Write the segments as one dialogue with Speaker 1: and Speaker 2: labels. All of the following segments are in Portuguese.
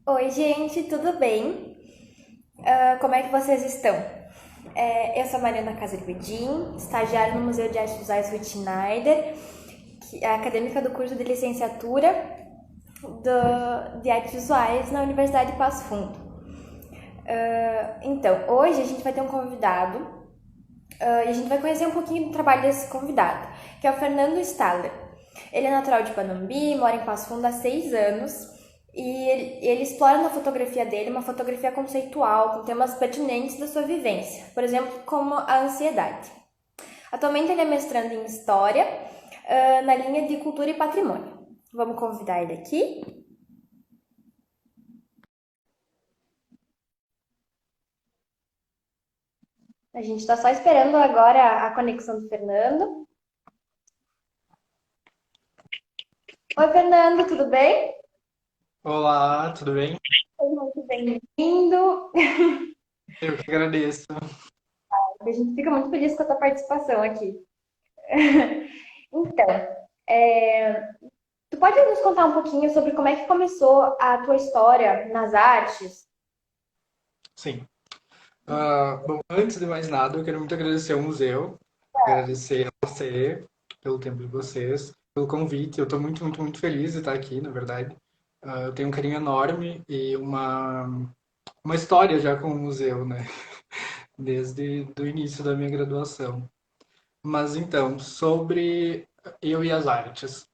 Speaker 1: Oi, gente, tudo bem? Como é que vocês estão? Eu sou a Mariana Casalvedin, estagiária no Museu de Artes Visuais Ruth Schneider, que é acadêmica do curso de licenciatura de Artes Visuais na Universidade de Passo Fundo. Então, hoje a gente vai ter um convidado e a gente vai conhecer um pouquinho do trabalho desse convidado, que é o Fernando Staller. Ele é natural de Panambi, mora em Passo Fundo há 6 anos e ele explora na fotografia dele uma fotografia conceitual com temas pertinentes da sua vivência, por exemplo, como a ansiedade. Atualmente ele é mestrando em História na linha de Cultura e Patrimônio. Vamos convidar ele aqui. A gente está só esperando agora a conexão do Fernando. Oi, Fernando, tudo bem?
Speaker 2: Olá, tudo bem?
Speaker 1: Seja muito bem-vindo.
Speaker 2: Eu que agradeço.
Speaker 1: A gente fica muito feliz com a tua participação aqui. Então, é, tu pode nos contar um pouquinho sobre como é que começou a tua história nas artes?
Speaker 2: Sim. Bom, antes de mais nada, eu quero muito agradecer ao museu, agradecer a você pelo tempo de vocês, pelo convite. Eu estou muito, muito, muito feliz de estar aqui, na verdade. Eu tenho um carinho enorme e uma história já com o museu, né? Desde o início da minha graduação. Mas então, sobre eu e as artes.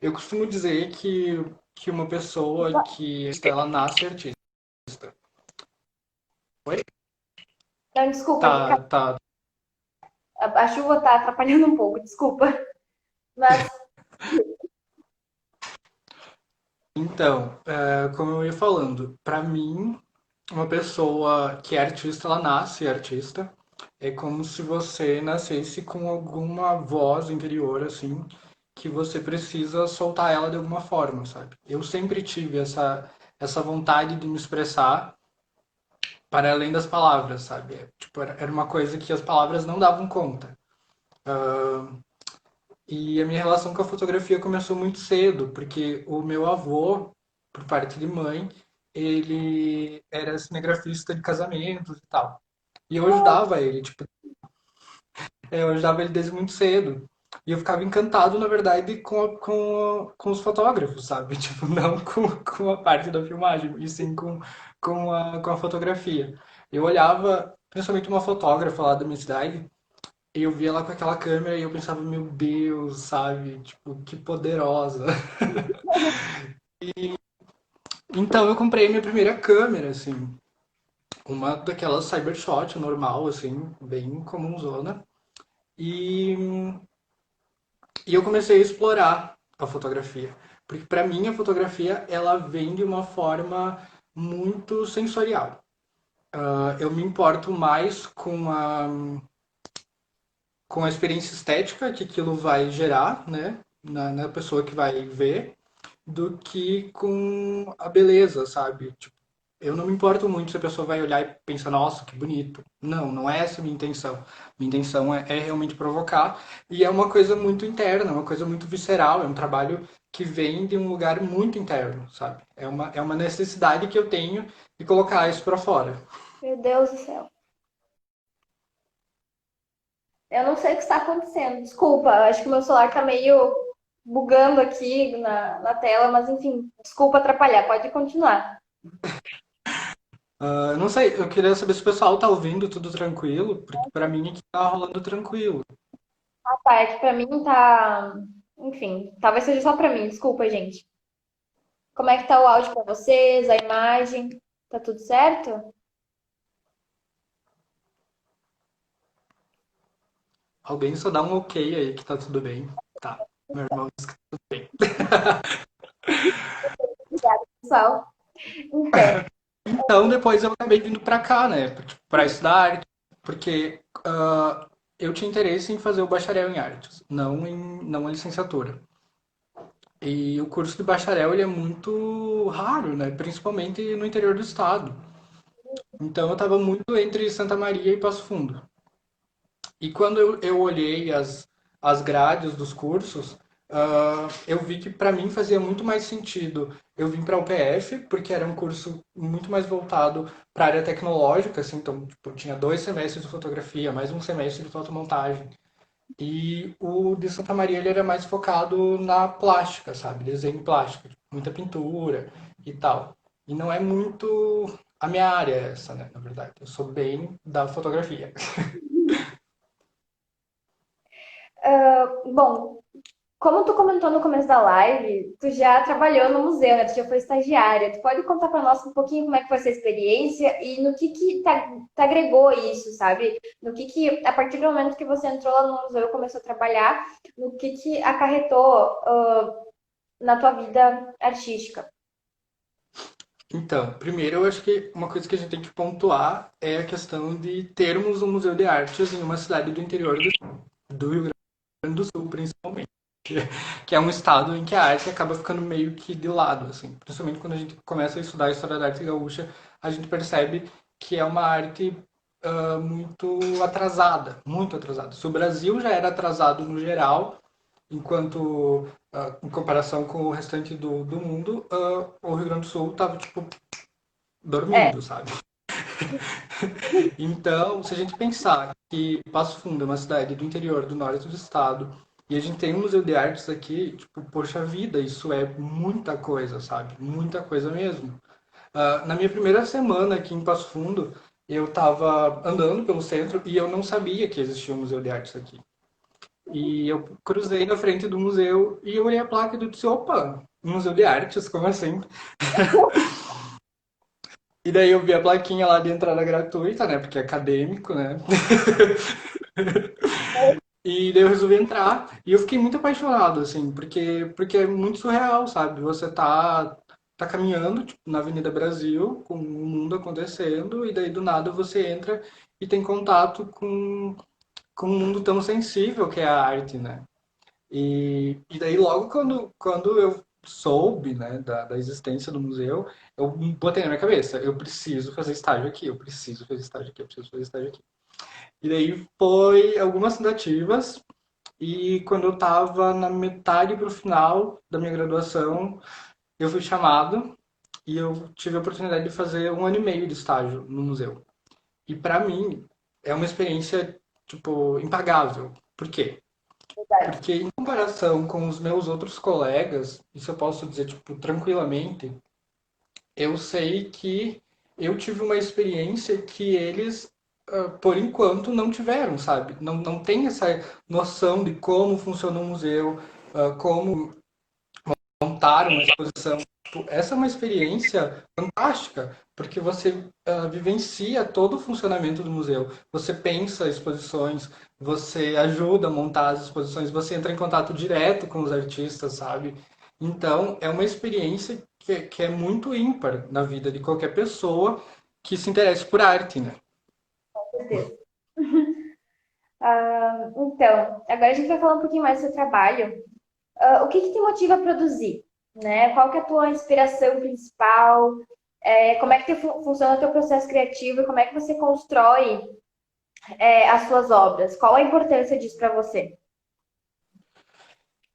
Speaker 2: Eu costumo dizer que uma pessoa que ela nasce artista. Oi?
Speaker 1: Não, desculpa,
Speaker 2: Tá.
Speaker 1: a chuva tá atrapalhando um pouco, desculpa. Mas
Speaker 2: Então, como eu ia falando, para mim, uma pessoa que é artista, ela nasce artista. É como se você nascesse com alguma voz interior, assim, que você precisa soltar ela de alguma forma, sabe? Eu sempre tive essa vontade de me expressar para além das palavras, sabe? Tipo, era uma coisa que as palavras não davam conta. E a minha relação com a fotografia começou muito cedo, porque o meu avô, por parte de mãe, ele era cinegrafista de casamentos e tal. E eu ajudava ele, tipo, eu ajudava ele desde muito cedo. E eu ficava encantado, na verdade, com os fotógrafos, sabe? Tipo, não com a parte da filmagem, e sim com a fotografia. Eu olhava, principalmente uma fotógrafa lá da minha cidade, e eu via ela com aquela câmera e eu pensava, meu Deus, sabe? Tipo, que poderosa. Então eu comprei a minha primeira câmera, assim, uma daquelas Cybershot normal, assim, bem comunzona. E, e eu comecei a explorar a fotografia. Porque pra mim a fotografia, ela vem de uma forma muito sensorial. Eu me importo mais com a experiência estética que aquilo vai gerar, né? Na pessoa que vai ver, do que com a beleza, sabe? Tipo, eu não me importo muito se a pessoa vai olhar e pensar, nossa, que bonito. Não, não é essa a minha intenção. Minha intenção é realmente provocar. E é uma coisa muito interna, uma coisa muito visceral. É um trabalho que vem de um lugar muito interno, sabe? É uma necessidade que eu tenho de colocar isso pra fora.
Speaker 1: meu Deus do céu. Eu não sei o que está acontecendo. Desculpa, acho que o meu celular tá meio bugando aqui na tela, mas enfim, desculpa atrapalhar, pode continuar.
Speaker 2: Eu não sei, eu queria saber se o pessoal tá ouvindo tudo tranquilo, porque pra mim aqui tá rolando tranquilo.
Speaker 1: Tá, é que pra mim tá. Enfim, talvez seja só pra mim, desculpa, gente. Como é que tá o áudio pra vocês, a imagem? Tá tudo certo?
Speaker 2: Alguém só dá um ok aí que tá tudo bem. Tá. Meu irmão disse que tá tudo bem.
Speaker 1: Obrigada, pessoal. Então,
Speaker 2: Então depois eu acabei vindo pra cá, né? Pra estudar arte, porque eu tinha interesse em fazer o bacharel em artes, não a licenciatura. E o curso de bacharel ele é muito raro, né? Principalmente no interior do estado. Então eu estava muito entre Santa Maria e Passo Fundo. E quando eu olhei as grades dos cursos, eu vi que para mim fazia muito mais sentido eu vim para a UPF, porque era um curso muito mais voltado para a área tecnológica, assim, então tipo, tinha 2 semestres de fotografia, mais um semestre de fotomontagem. E o de Santa Maria ele era mais focado na plástica, sabe? Desenho plástico, tipo, muita pintura e tal. E não é muito a minha área essa, né? Na verdade, eu sou bem da fotografia.
Speaker 1: Bom, como tu comentou no começo da live, tu já trabalhou no museu, né? Tu já foi estagiária. Tu pode contar para nós um pouquinho como é que foi essa experiência e no que te agregou isso, sabe? No que, a partir do momento que você entrou lá no museu e começou a trabalhar, no que acarretou na tua vida artística.
Speaker 2: Então, primeiro eu acho que uma coisa que a gente tem que pontuar é a questão de termos um museu de artes em uma cidade do interior do Rio Grande do Sul, principalmente. Que é um estado em que a arte acaba ficando meio que de lado, assim. Principalmente quando a gente começa a estudar a história da arte gaúcha, a gente percebe que é uma arte muito atrasada, muito atrasada. Se o Brasil já era atrasado no geral, enquanto em comparação com o restante do mundo, o Rio Grande do Sul tava tipo
Speaker 1: É,
Speaker 2: dormindo, sabe? Então, se a gente pensar que Passo Fundo é uma cidade do interior do norte do estado e a gente tem um museu de artes aqui, tipo, poxa vida, isso é muita coisa, sabe? Muita coisa mesmo. Na minha primeira semana aqui em Passo Fundo, eu estava andando pelo centro e eu não sabia que existia um museu de artes aqui. E eu cruzei na frente do museu e eu olhei a placa e eu disse, opa, um museu de artes, como assim? E daí eu vi a plaquinha lá de entrada gratuita, né? Porque é acadêmico, né? E daí eu resolvi entrar e eu fiquei muito apaixonado, assim, porque é muito surreal, sabe? Você tá caminhando, tipo, na Avenida Brasil, com o mundo acontecendo, e daí do nada você entra e tem contato com um mundo tão sensível que é a arte, né? E daí logo quando eu soube, né, da existência do museu, eu botei na minha cabeça, eu preciso fazer estágio aqui, eu preciso fazer estágio aqui, eu preciso fazer estágio aqui. E daí foi algumas tentativas, e quando eu estava na metade para o final da minha graduação, eu fui chamado e eu tive a oportunidade de fazer 1 ano e meio de estágio no museu. E para mim é uma experiência tipo impagável. Por quê?
Speaker 1: verdade.
Speaker 2: Porque em comparação com os meus outros colegas, isso eu posso dizer tipo tranquilamente, eu sei que eu tive uma experiência que eles por enquanto não tiveram, sabe? Não tem essa noção de como funciona um museu, como montar uma exposição. Tipo, essa é uma experiência fantástica, porque você vivencia todo o funcionamento do museu. Você pensa exposições, você ajuda a montar as exposições, você entra em contato direto com os artistas, sabe? Então, é uma experiência que é muito ímpar na vida de qualquer pessoa que se interesse por arte, né?
Speaker 1: Com certeza. Então, agora a gente vai falar um pouquinho mais do seu trabalho. O que te motiva a produzir? Né? Qual que é a tua inspiração principal? Como é que funciona o teu processo criativo e como é que você constrói as suas obras? Qual a importância disso para você?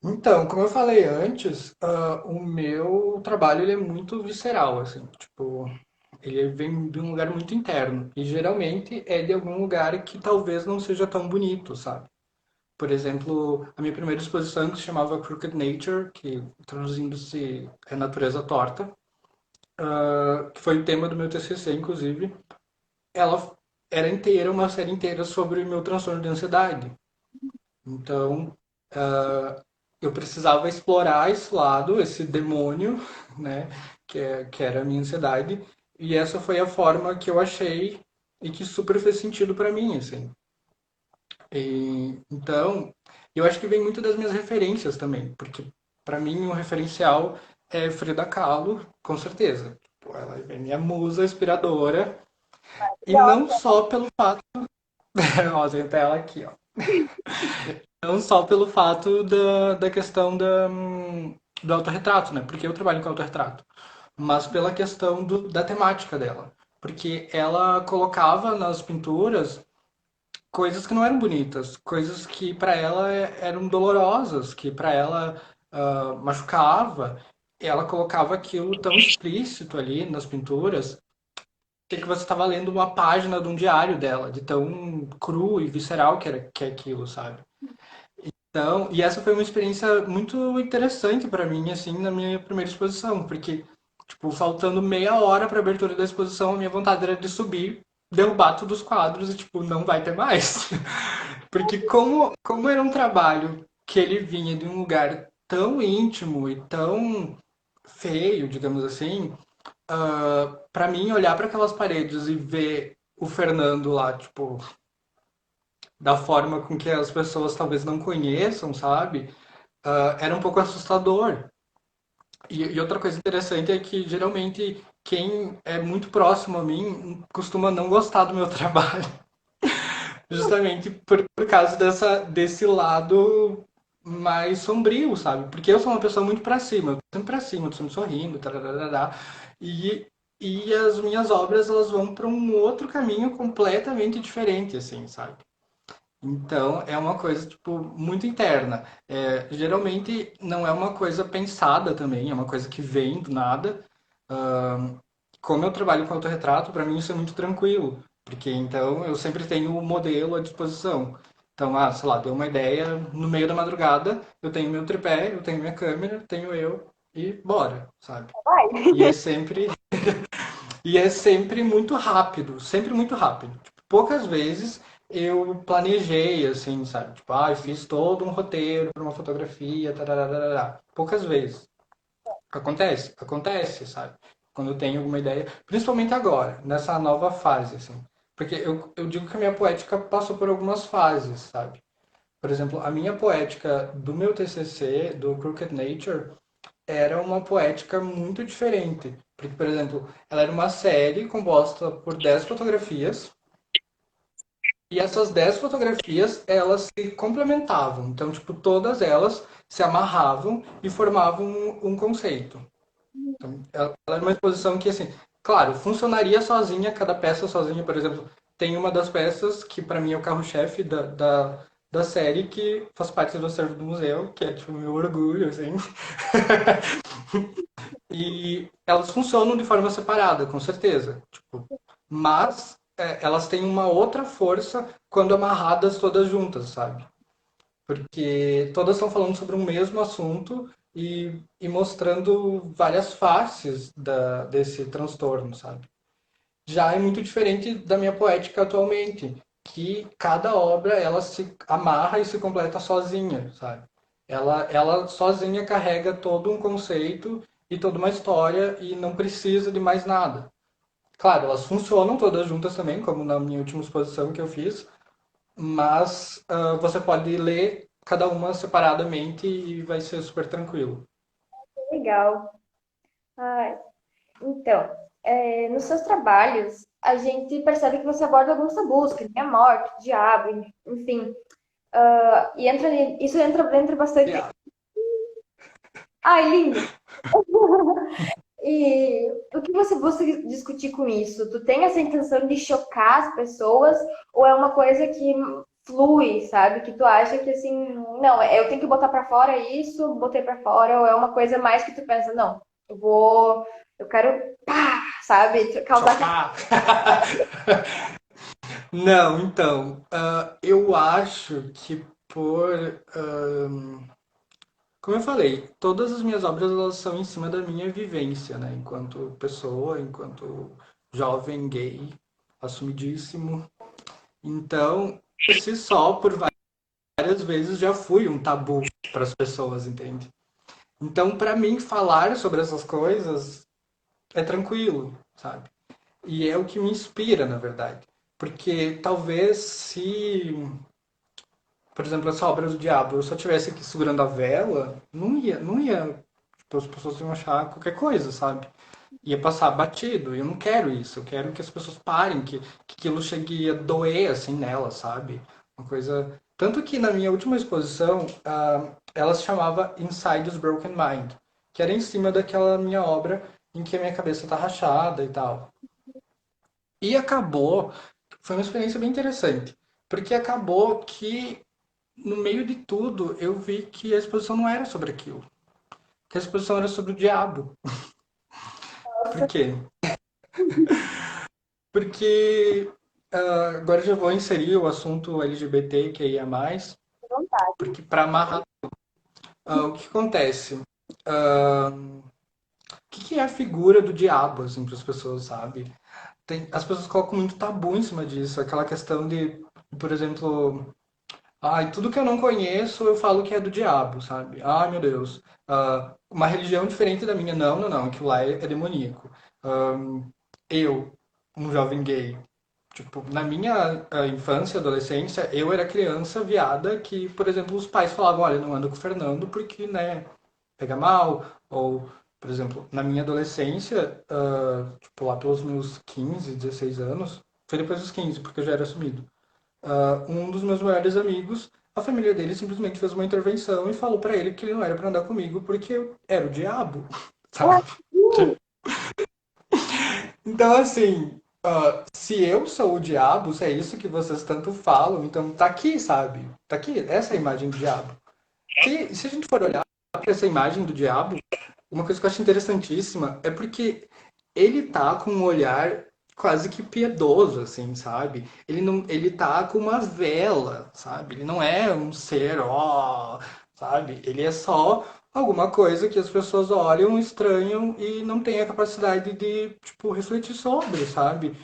Speaker 2: Então, como eu falei antes, o meu trabalho ele é muito visceral, assim, tipo, ele vem de um lugar muito interno e geralmente é de algum lugar que talvez não seja tão bonito, sabe? Por exemplo, a minha primeira exposição que se chamava Crooked Nature, que traduzindo-se é Natureza Torta, que foi o tema do meu TCC, inclusive, ela era inteira, uma série inteira sobre o meu transtorno de ansiedade. Então, eu precisava explorar esse lado, esse demônio, né, que era a minha ansiedade, e essa foi a forma que eu achei e que super fez sentido para mim, assim. Então, eu acho que vem muito das minhas referências também, porque para mim um referencial é Frida Kahlo, com certeza. Tipo, ela é minha musa inspiradora, e não só pelo fato, ó, tem até ela aqui, ó. Não só pelo fato da questão do autorretrato, né? Porque eu trabalho com autorretrato. Mas pela questão da temática dela. Porque ela colocava nas pinturas coisas que não eram bonitas, coisas que para ela eram dolorosas, que para ela machucava. E ela colocava aquilo tão explícito ali nas pinturas, que você estava lendo uma página de um diário dela, de tão cru e visceral que é aquilo, sabe? Então, e essa foi uma experiência muito interessante para mim, assim, na minha primeira exposição, porque, tipo, faltando meia hora para a abertura da exposição, a minha vontade era de subir, derrubar todos os quadros e, tipo, não vai ter mais. Porque como era um trabalho que ele vinha de um lugar tão íntimo e tão feio, digamos assim, para mim olhar para aquelas paredes e ver o Fernando lá, tipo, da forma com que as pessoas talvez não conheçam, sabe? Era um pouco assustador. E outra coisa interessante é que geralmente quem é muito próximo a mim costuma não gostar do meu trabalho, justamente por causa desse lado mais sombrio, sabe? Porque eu sou uma pessoa muito pra cima, eu tô sempre pra cima, tô sempre sorrindo, tarará, e, e as minhas obras elas vão para um outro caminho completamente diferente, assim, sabe? Então, é uma coisa, tipo, muito interna. Geralmente não é uma coisa pensada também, é uma coisa que vem do nada. Ahn, Como eu trabalho com autorretrato, para mim isso é muito tranquilo, porque então eu sempre tenho o modelo à disposição. Então, sei lá, deu uma ideia no meio da madrugada, eu tenho meu tripé, eu tenho minha câmera, tenho eu e bora, sabe?
Speaker 1: Vai.
Speaker 2: E é sempre e é sempre muito rápido, sempre muito rápido. Tipo, poucas vezes eu planejei, assim, sabe? Tipo, eu fiz todo um roteiro para uma fotografia, tarará. Poucas vezes. Acontece, acontece, sabe? Quando eu tenho alguma ideia, principalmente agora, nessa nova fase, assim. Porque eu digo que a minha poética passou por algumas fases, sabe? Por exemplo, a minha poética do meu TCC, do Crooked Nature, era uma poética muito diferente. Porque, por exemplo, ela era uma série composta por 10 fotografias, e essas 10 fotografias, elas se complementavam. Então, tipo, todas elas se amarravam e formavam um conceito. Então, ela era uma exposição que, assim, claro, funcionaria sozinha, cada peça sozinha, por exemplo, tem uma das peças que para mim é o carro-chefe da série, que faz parte do acervo do museu, que é, tipo, o meu orgulho, assim. E elas funcionam de forma separada, com certeza. Tipo, mas elas têm uma outra força quando amarradas todas juntas, sabe? Porque todas estão falando sobre um mesmo assunto e mostrando várias faces desse transtorno, sabe? Já é muito diferente da minha poética atualmente, que cada obra ela se amarra e se completa sozinha, sabe? Ela sozinha carrega todo um conceito e toda uma história e não precisa de mais nada. Claro, elas funcionam todas juntas também, como na minha última exposição que eu fiz, mas você pode ler cada uma separadamente e vai ser super tranquilo.
Speaker 1: Legal. Ai, então, nos seus trabalhos, a gente percebe que você aborda alguns tabus, que nem a morte, o diabo, enfim. E isso entra bastante.
Speaker 2: Yeah.
Speaker 1: Ai, lindo! E o que você busca discutir com isso? Tu tem essa intenção de chocar as pessoas ou é uma coisa que flui, sabe? Que tu acha que assim, não, eu tenho que botar pra fora isso, botei pra fora, ou é uma coisa mais que tu pensa, não, eu quero, pá, sabe? Causar.
Speaker 2: Chocar! Não, então, eu acho que como eu falei, todas as minhas obras elas são em cima da minha vivência, né? Enquanto pessoa, enquanto jovem gay, assumidíssimo. Então, por si só, por várias vezes já fui um tabu para as pessoas, entende? Então, para mim, falar sobre essas coisas é tranquilo, sabe? E é o que me inspira, na verdade. Porque talvez se, por exemplo, essa obra do diabo, eu só tivesse aqui segurando a vela, não ia, tipo, as pessoas iam achar qualquer coisa, sabe? Ia passar batido. E eu não quero isso. Eu quero que as pessoas parem, que aquilo chegue a doer, assim, nelas, sabe? Uma coisa... Tanto que na minha última exposição, ela se chamava Inside the Broken Mind, que era em cima daquela minha obra em que a minha cabeça tá rachada e tal. E acabou, foi uma experiência bem interessante, Porque acabou que, no meio de tudo, eu vi que a exposição não era sobre aquilo. Que a exposição era sobre o diabo. Por
Speaker 1: Nossa,
Speaker 2: quê? Porque agora já vou inserir o assunto LGBTQIA+,
Speaker 1: que vontade.
Speaker 2: porque para amarrar, o que acontece? O que que é a figura do diabo, assim, para as pessoas, sabe? As pessoas colocam muito tabu em cima disso, aquela questão de, por exemplo, ai, tudo que eu não conheço eu falo que é do diabo, sabe? Ai, meu Deus. Uma religião diferente da minha, não, não, não, aquilo lá é demoníaco. Eu, um jovem gay, tipo, na minha infância, adolescência, eu era criança viada que, por exemplo, os pais falavam, olha, não anda com o Fernando porque, né, pega mal, ou, por exemplo, na minha adolescência, tipo, lá pelos meus 15, 16 anos, foi depois dos 15, porque eu já era assumido, um dos meus melhores amigos, a família dele simplesmente fez uma intervenção e falou pra ele que ele não era pra andar comigo porque eu era o diabo,
Speaker 1: Ai,
Speaker 2: sabe? Então, assim, se eu sou o diabo, se é isso que vocês tanto falam, então tá aqui, sabe? Tá aqui, essa é a imagem do diabo. Se a gente for olhar para essa imagem do diabo, uma coisa que eu acho interessantíssima é porque ele tá com um olhar quase que piedoso, assim, sabe? Ele não, ele tá com uma vela, sabe? Ele não é um ser, ó, sabe? Ele é só alguma coisa que as pessoas olham, estranham e não têm a capacidade de, tipo, refletir sobre, sabe?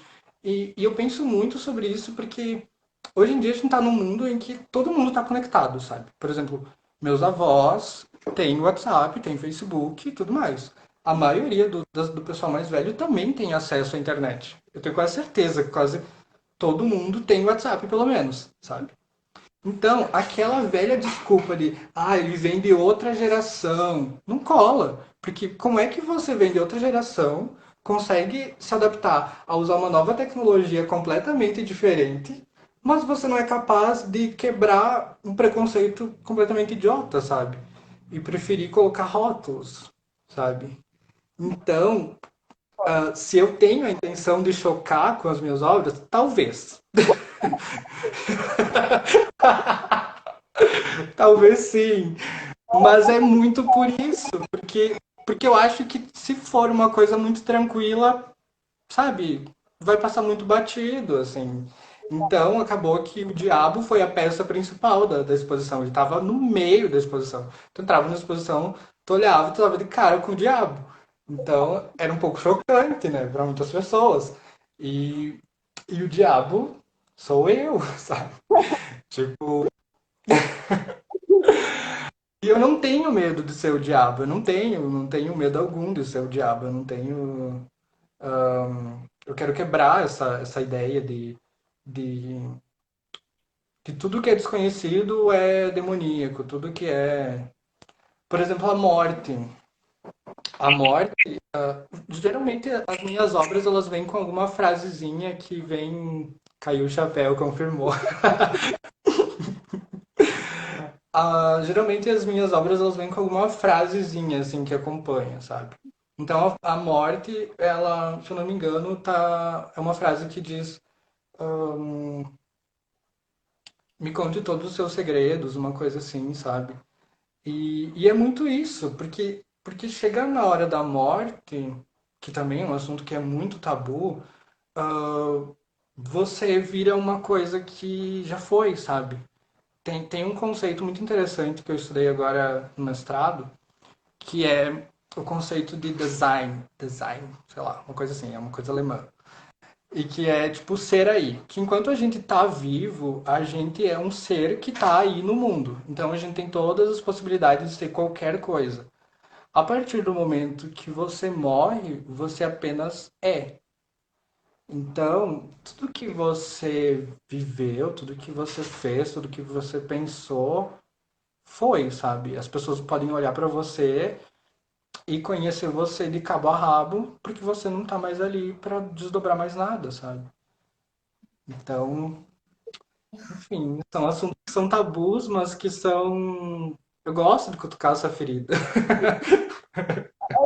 Speaker 2: E eu penso muito sobre isso porque hoje em dia a gente tá num mundo em que todo mundo tá conectado, sabe? Por exemplo, meus avós têm WhatsApp, têm Facebook e tudo mais. A maioria do pessoal mais velho também tem acesso à internet. Eu tenho quase certeza que quase todo mundo tem WhatsApp, pelo menos, sabe? Então, aquela velha desculpa de, ele vem de outra geração, não cola. Porque como é que você vem de outra geração, consegue se adaptar a usar uma nova tecnologia completamente diferente, mas você não é capaz de quebrar um preconceito completamente idiota, sabe? E preferir colocar rótulos, sabe? Então, se eu tenho a intenção de chocar com as minhas obras, talvez. Talvez sim. Mas é muito por isso, porque eu acho que se for uma coisa muito tranquila, sabe, vai passar muito batido, assim. Então acabou que o diabo foi a peça principal da exposição. Ele estava no meio da exposição. Tu entrava na exposição, tu olhava e tu tava de cara com o diabo. Então era um pouco chocante, né, para muitas pessoas. E, e o diabo sou eu, sabe? Tipo, e eu não tenho medo de ser o diabo, eu não tenho medo algum de ser o diabo, eu não tenho. Eu quero quebrar essa ideia de, de tudo que é desconhecido é demoníaco, tudo que é. Por exemplo, a morte. A morte, geralmente as minhas obras elas vêm com alguma frasezinha que vem. Caiu o chapéu, confirmou. Geralmente as minhas obras elas vêm com alguma frasezinha assim que acompanha, sabe? Então a morte, ela, se eu não me engano, é uma frase que diz me conte todos os seus segredos, uma coisa assim, sabe? E é muito isso, porque chega na hora da morte, que também é um assunto que é muito tabu, ah, você vira uma coisa que já foi, sabe? Tem um conceito muito interessante que eu estudei agora no mestrado, que é o conceito de design, sei lá, uma coisa assim, é uma coisa alemã. E que é tipo ser aí. Que enquanto a gente tá vivo, a gente é um ser que tá aí no mundo. Então a gente tem todas as possibilidades de ser qualquer coisa. A partir do momento que você morre, você apenas é. Então, tudo que você viveu, tudo que você fez, tudo que você pensou, foi, sabe? As pessoas podem olhar pra você e conhecer você de cabo a rabo, porque você não tá mais ali pra desdobrar mais nada, sabe? Então, enfim, são assuntos que são tabus, mas que são. Eu gosto de cutucar essa ferida.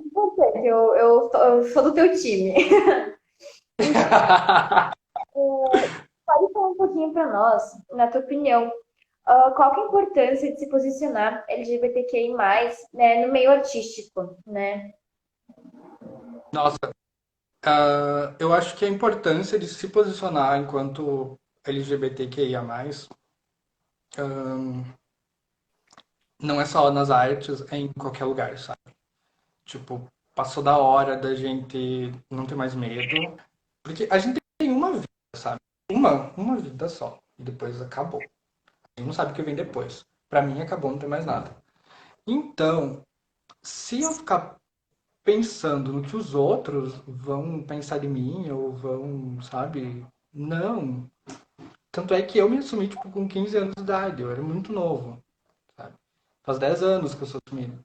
Speaker 1: importante, eu sou do teu time. Então, pode falar um pouquinho para para nós, na tua opinião, qual que é a importância de se posicionar LGBTQI+, né, no meio artístico, né?
Speaker 2: Nossa, eu acho que a importância de se posicionar enquanto LGBTQIA+, não é só nas artes, é em qualquer lugar, sabe? Tipo, passou da hora da gente não ter mais medo, porque a gente tem uma vida, sabe? Uma vida só, e depois acabou. A gente não sabe o que vem depois. Pra mim acabou, não tem mais nada. Então, se eu ficar pensando no que os outros vão pensar de mim ou vão, sabe? Não. Tanto é que eu me assumi, tipo, com 15 anos de idade. Eu era muito novo, sabe? Faz 10 anos que eu sou assumido.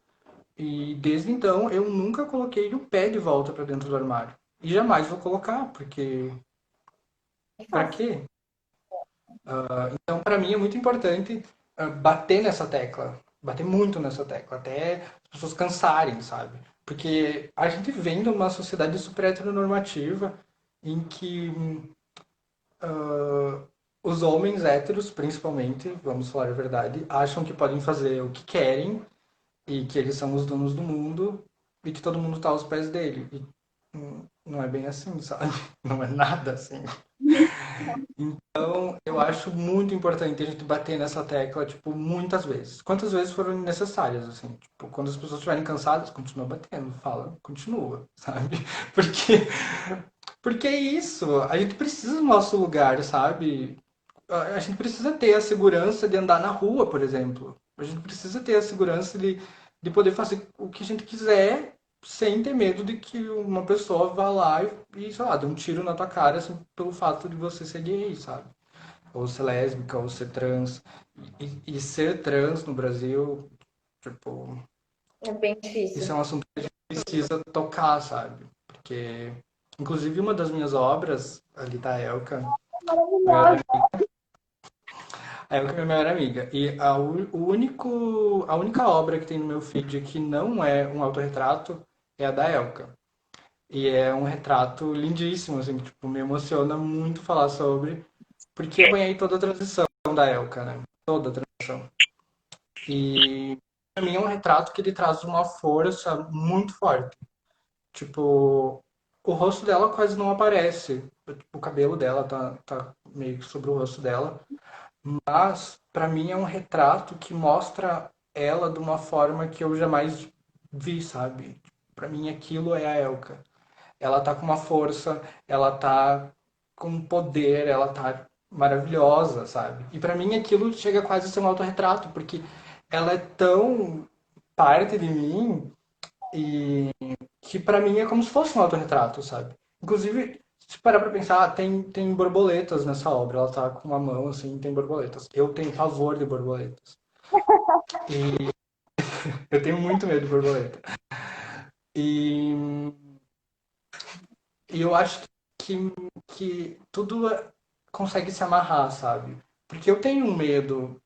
Speaker 2: E desde então eu nunca coloquei o pé de volta pra dentro do armário. E jamais vou colocar, porque
Speaker 1: É
Speaker 2: pra
Speaker 1: fácil.
Speaker 2: quê? Então, pra mim é muito importante bater nessa tecla, bater muito nessa tecla, até as pessoas cansarem, sabe? Porque a gente vem de uma sociedade super heteronormativa em que os homens héteros, principalmente, vamos falar a verdade, acham que podem fazer o que querem e que eles são os donos do mundo e que todo mundo tá aos pés dele. E não é bem assim, sabe? Não é nada assim. Então, eu acho muito importante a gente bater nessa tecla, tipo, muitas vezes. Quantas vezes foram necessárias, assim. Tipo, quando as pessoas estiverem cansadas, continua batendo, fala, continua, sabe? Porque, porque é isso, a gente precisa do nosso lugar, sabe? A gente precisa ter a segurança de andar na rua, por exemplo. A gente precisa ter a segurança de poder fazer o que a gente quiser sem ter medo de que uma pessoa vá lá sei lá, dê um tiro na tua cara assim, pelo fato de você ser gay, sabe? Ou ser lésbica, ou ser trans. E ser trans no Brasil, tipo,
Speaker 1: É bem difícil.
Speaker 2: isso é um assunto que a gente precisa tocar, sabe? Porque, inclusive, uma das minhas obras, ali tá a Elka,
Speaker 1: Maravilhosa.
Speaker 2: a Elka é minha melhor amiga. E a única obra que tem no meu feed que não é um autorretrato é a da Elka. E é um retrato lindíssimo, assim, que, tipo, me emociona muito falar sobre, porque eu acompanhei toda a transição da Elka, né? Toda a transição. E pra mim é um retrato que ele traz uma força muito forte. Tipo, o rosto dela quase não aparece. O cabelo dela tá meio que sobre o rosto dela. Mas, pra mim, é um retrato que mostra ela de uma forma que eu jamais vi, sabe? Pra mim, aquilo é a Elka. Ela tá com uma força, ela tá com um poder, ela tá maravilhosa, sabe? E pra mim, aquilo chega quase a ser um autorretrato, porque ela é tão parte de mim e que pra mim é como se fosse um autorretrato, sabe? Inclusive, se parar pra pensar, tem borboletas nessa obra. Ela tá com uma mão assim, tem borboletas. Eu tenho pavor de borboletas. Eu tenho muito medo de borboleta. E, e eu acho que tudo consegue se amarrar, sabe? Porque eu tenho um medo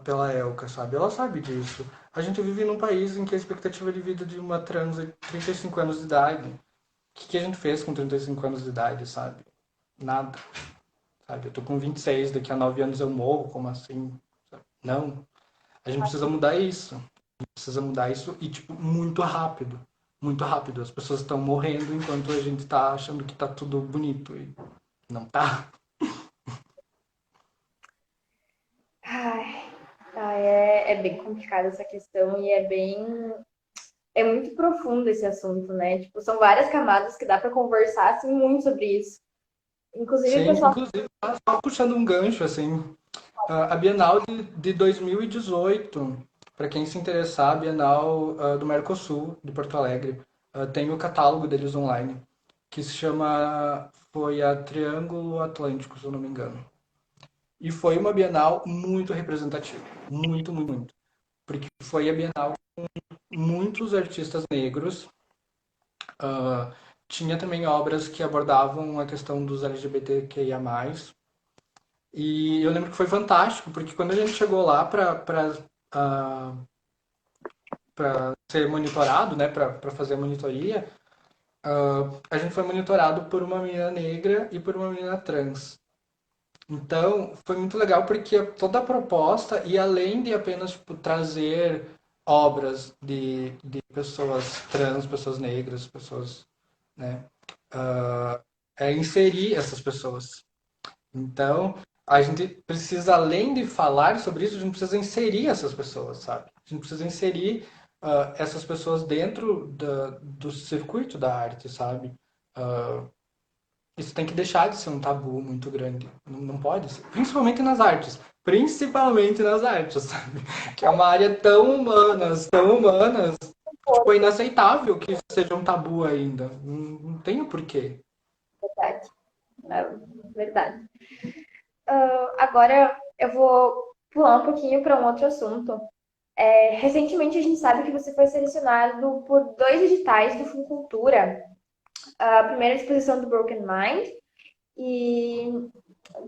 Speaker 2: pela Elka, sabe? Ela sabe disso. A gente vive num país em que a expectativa de vida de uma trans é 35 anos de idade. O que a gente fez com 35 anos de idade, sabe? Nada, sabe? Eu tô com 26, daqui a 9 anos eu morro, como assim? Sabe? Não. A gente precisa mudar isso. A gente precisa mudar isso e, tipo, muito rápido. Muito rápido. As pessoas estão morrendo enquanto a gente tá achando que tá tudo bonito e não tá.
Speaker 1: Ai, é bem complicada essa questão e é muito profundo esse assunto, né? Tipo, são várias camadas que dá para conversar assim muito sobre isso. Inclusive, o
Speaker 2: Sim,
Speaker 1: pessoal.
Speaker 2: inclusive, só puxando um gancho, assim, a Bienal de 2018, para quem se interessar, a Bienal do Mercosul, de Porto Alegre, tem o catálogo deles online, que se chama, foi a Triângulo Atlântico, se eu não me engano. E foi uma Bienal muito representativa, muito, muito, muito. Porque foi a Bienal com muitos artistas negros, ah, tinha também obras que abordavam a questão dos LGBTQIA+, e eu lembro que foi fantástico, porque quando a gente chegou lá para ser monitorado, né, para fazer a monitoria, a gente foi monitorado por uma menina negra e por uma menina trans. Então, foi muito legal porque toda a proposta, e além de apenas tipo, trazer obras de pessoas trans, pessoas negras, pessoas, né, é inserir essas pessoas. Então, a gente precisa, além de falar sobre isso, a gente precisa inserir essas pessoas, sabe? A gente precisa inserir essas pessoas dentro do circuito da arte, sabe? Isso tem que deixar de ser um tabu muito grande. Não, não pode ser. Principalmente nas artes. Principalmente nas artes, sabe? Que é uma área tão humanas, tipo, é inaceitável que isso seja um tabu ainda. Não, não tem o porquê.
Speaker 1: Verdade. É verdade. Agora eu vou pular um pouquinho para um outro assunto. Recentemente a gente sabe que você foi selecionado por dois editais do Funcultura. A primeira exposição do Broken Mind, e,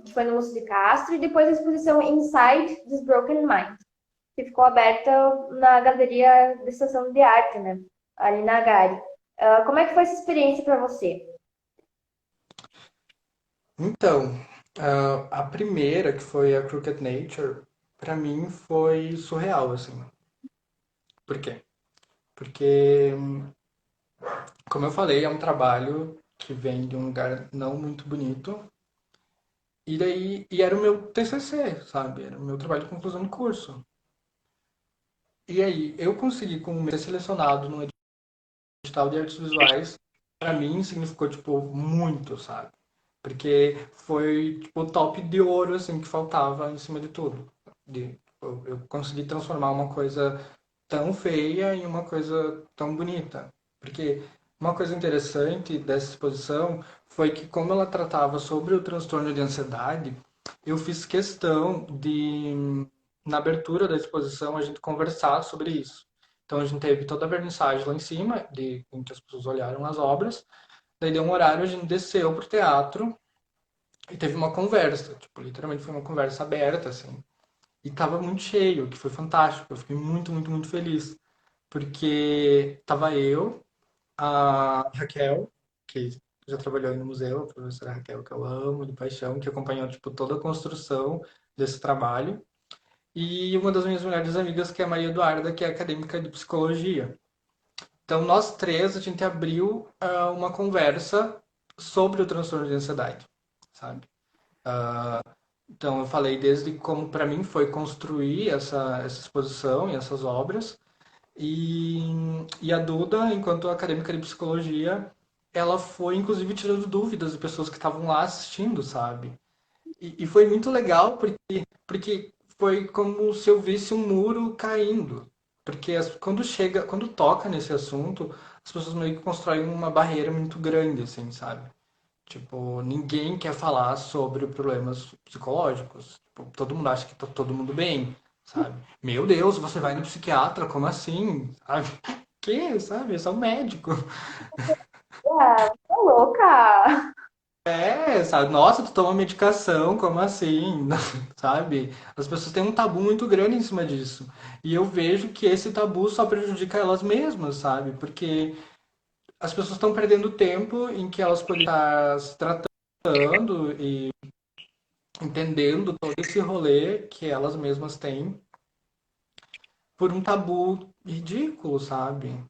Speaker 1: que foi no Lúcio de Castro, e depois a exposição Inside this Broken Mind, que ficou aberta na Galeria da Estação de Arte, né? Ali na Gari. Como é que foi essa experiência para você?
Speaker 2: Então, a primeira, que foi a Crooked Nature, pra mim foi surreal, assim. Por quê? Porque, como eu falei, é um trabalho que vem de um lugar não muito bonito. E daí, e era o meu TCC, sabe? Era o meu trabalho de conclusão de curso. E aí, eu consegui ser selecionado no edital de artes visuais, pra mim significou, tipo, muito, sabe? Porque foi, tipo, o top de ouro, assim, que faltava em cima de tudo. Eu consegui transformar uma coisa tão feia em uma coisa tão bonita. Porque uma coisa interessante dessa exposição foi que, como ela tratava sobre o transtorno de ansiedade, eu fiz questão de, na abertura da exposição, a gente conversar sobre isso. Então a gente teve toda a vernissagem lá em cima, em que as pessoas olharam as obras. Daí deu um horário, a gente desceu pro teatro e teve uma conversa. Tipo, literalmente foi uma conversa aberta, assim. E tava muito cheio, que foi fantástico. Eu fiquei muito, muito, muito feliz. Porque tava eu, a Raquel, que já trabalhou aí no museu, a professora Raquel, que eu amo de paixão, que acompanhou, tipo, toda a construção desse trabalho. E uma das minhas melhores amigas, que é a Maria Eduarda, que é acadêmica de psicologia. Então, nós três, a gente abriu uma conversa sobre o transtorno de ansiedade, sabe? Então, eu falei desde como para mim foi construir essa exposição e essas obras. E, e a Duda, enquanto acadêmica de psicologia, ela foi inclusive tirando dúvidas de pessoas que estavam lá assistindo, sabe? E foi muito legal porque foi como se eu visse um muro caindo. Porque quando toca nesse assunto, as pessoas meio que constroem uma barreira muito grande, assim, sabe? Tipo, ninguém quer falar sobre problemas psicológicos. Tipo, todo mundo acha que tá todo mundo bem, sabe? Meu Deus, você vai no psiquiatra, como assim? Sabe? Que, sabe? É só um médico.
Speaker 1: Tô louca!
Speaker 2: É, sabe? Nossa, tu toma medicação, como assim? Sabe? As pessoas têm um tabu muito grande em cima disso. E eu vejo que esse tabu só prejudica elas mesmas, sabe? Porque as pessoas estão perdendo tempo em que elas poderiam estar se tratando e entendendo todo esse rolê que elas mesmas têm por um tabu ridículo, sabe?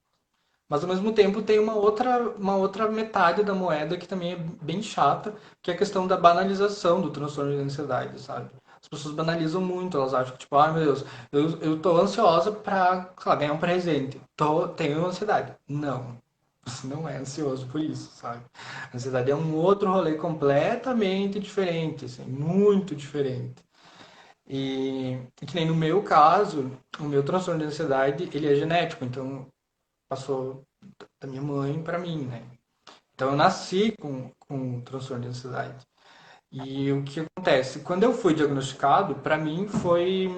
Speaker 2: Mas ao mesmo tempo tem uma outra metade da moeda que também é bem chata, que é a questão da banalização do transtorno de ansiedade, sabe? As pessoas banalizam muito, elas acham que, tipo, ai meu Deus, eu tô ansiosa pra, sei lá, ganhar um presente. Tenho ansiedade. Não. Você não é ansioso por isso, sabe? A ansiedade é um outro rolê completamente diferente, assim, muito diferente. E que nem no meu caso, o meu transtorno de ansiedade, ele é genético, então passou da minha mãe para mim, né? Então eu nasci com transtorno de ansiedade. E o que acontece? Quando eu fui diagnosticado, para mim foi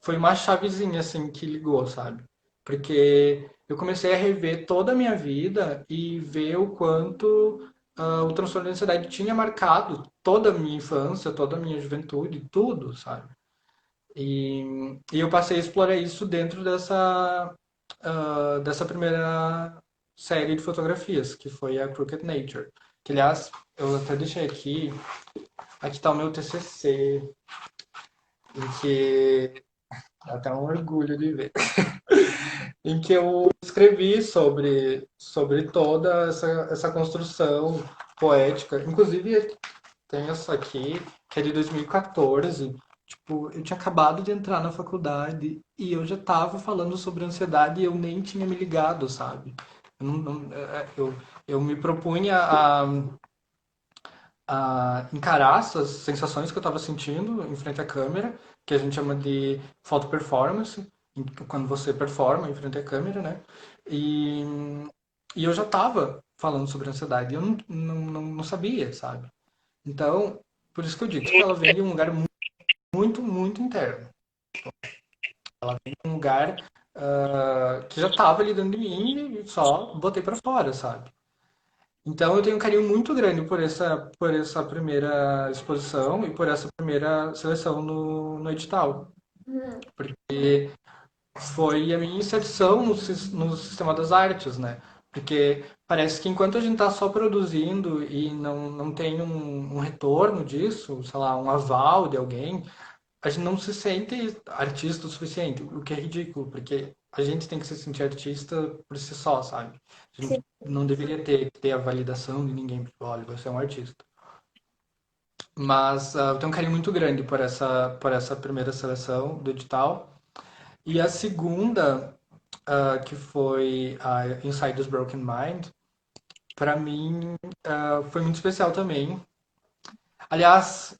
Speaker 2: uma chavezinha assim que ligou, sabe? Porque eu comecei a rever toda a minha vida e ver o quanto o transtorno de ansiedade tinha marcado toda a minha infância, toda a minha juventude, tudo, sabe? E eu passei a explorar isso dentro dessa primeira série de fotografias, que foi a Crooked Nature. Que, aliás, eu até deixei aqui. Aqui tá o meu TCC, em que dá até um orgulho de ver, em que eu escrevi sobre toda essa construção poética. Inclusive, tem essa aqui, que é de 2014. Tipo, eu tinha acabado de entrar na faculdade e eu já tava falando sobre ansiedade e eu nem tinha me ligado, sabe? Eu, eu me propunha a encarar essas sensações que eu estava sentindo em frente à câmera, que a gente chama de photo performance, quando você performa em frente à câmera, né? E, e eu já estava falando sobre ansiedade e eu não sabia, sabe? Então, por isso que eu digo que ela vem de um lugar muito interno. Ela vem de um lugar que já estava ali dentro de mim e só botei para fora, sabe? Então eu tenho um carinho muito grande por essa primeira exposição e por essa primeira seleção no edital.
Speaker 1: Uhum.
Speaker 2: Porque foi a minha inserção no sistema das artes, né? Porque parece que enquanto a gente está só produzindo e não tem um retorno disso, sei lá, um aval de alguém, a gente não se sente artista o suficiente, o que é ridículo, porque a gente tem que se sentir artista por si só, sabe? A
Speaker 1: Sim.
Speaker 2: gente não deveria ter a validação de ninguém, tipo, olha, você é um artista. Mas eu tenho um carinho muito grande por essa primeira seleção do edital. E a segunda, que foi a Inside this Broken Mind, para mim foi muito especial também. Aliás,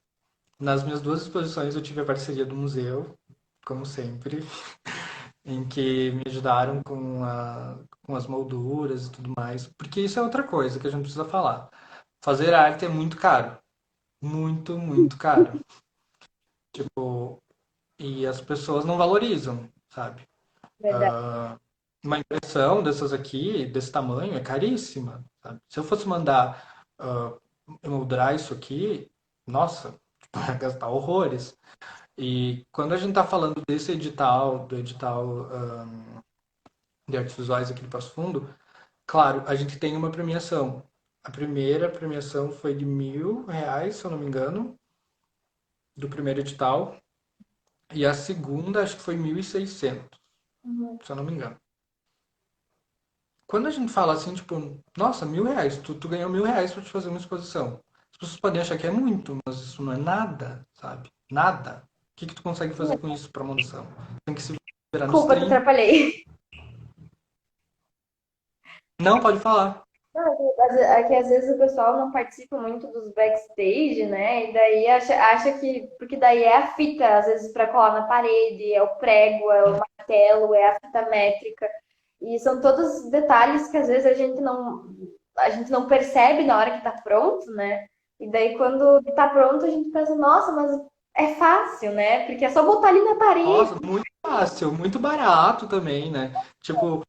Speaker 2: nas minhas duas exposições eu tive a parceria do museu, como sempre, em que me ajudaram com as molduras e tudo mais. Porque isso é outra coisa que a gente precisa falar. Fazer arte é muito caro. Muito caro. E as pessoas não valorizam, sabe?
Speaker 1: Verdade.
Speaker 2: Uma impressão dessas aqui, desse tamanho, é caríssima, sabe? Se eu fosse mandar emoldurar isso aqui, nossa, tipo, ia gastar horrores. E quando a gente está falando desse edital, do edital de artes visuais aqui do Passo Fundo, claro, a gente tem uma premiação. A primeira premiação foi de R$ 1.000, se eu não me engano, do primeiro edital. E a segunda, acho que foi 1.600,
Speaker 1: Uhum.
Speaker 2: se eu não me engano. Quando a gente fala assim, tipo, nossa, R$ 1.000, tu ganhou R$ 1.000 pra te fazer uma exposição. As pessoas podem achar que é muito, mas isso não é nada, sabe? Nada. O que que tu consegue fazer com isso pra uma noção? Tem que se virar nos
Speaker 1: Desculpa, te
Speaker 2: 30.
Speaker 1: atrapalhei.
Speaker 2: Não, pode falar.
Speaker 1: Não, é que às vezes o pessoal não participa muito dos backstage, né? E daí acha que. Porque daí é a fita, às vezes, para colar na parede, é o prego, é o martelo, é a fita métrica. E são todos detalhes que às vezes a gente não percebe na hora que tá pronto, né? E daí quando tá pronto, a gente pensa, nossa, mas é fácil, né? Porque é só botar ali na parede.
Speaker 2: Nossa, muito fácil, muito barato também, né? Tipo,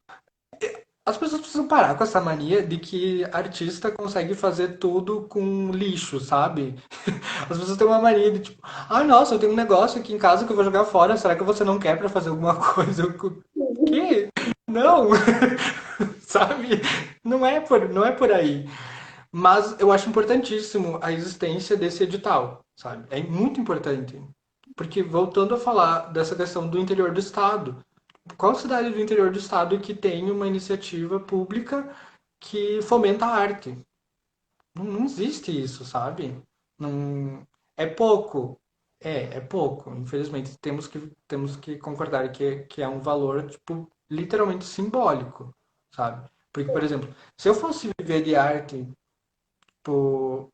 Speaker 2: as pessoas precisam parar com essa mania de que artista consegue fazer tudo com lixo, sabe? As pessoas têm uma mania de tipo, ah, nossa, eu tenho um negócio aqui em casa que eu vou jogar fora, será que você não quer pra fazer alguma coisa? Eu, quê? Não, sabe? Não é por aí. Mas eu acho importantíssimo a existência desse edital, sabe? É muito importante. Porque voltando a falar dessa questão do interior do estado, qual cidade do interior do estado que tem uma iniciativa pública que fomenta a arte? Não existe isso, sabe? Não, é pouco. É pouco. Infelizmente, temos que concordar que é um valor, tipo, literalmente simbólico, sabe? Porque, por exemplo, se eu fosse viver de arte, tipo,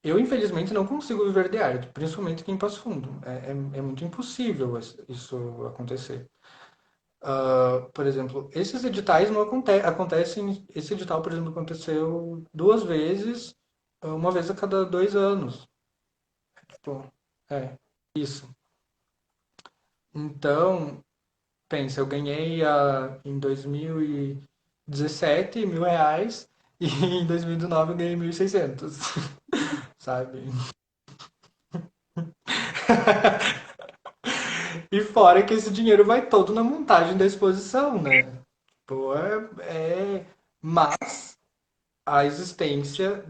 Speaker 2: eu infelizmente não consigo viver de arte, principalmente aqui em Passo Fundo. É muito impossível isso acontecer. Por exemplo, esses editais não acontecem. Esse edital, por exemplo, aconteceu duas vezes, uma vez a cada 2 anos. Tipo, é isso. Então, pensa, eu ganhei em 2017 R$ 1.000 e em 2019 eu ganhei 1.600, sabe? E fora que esse dinheiro vai todo na montagem da exposição, né? Pô, mas a existência.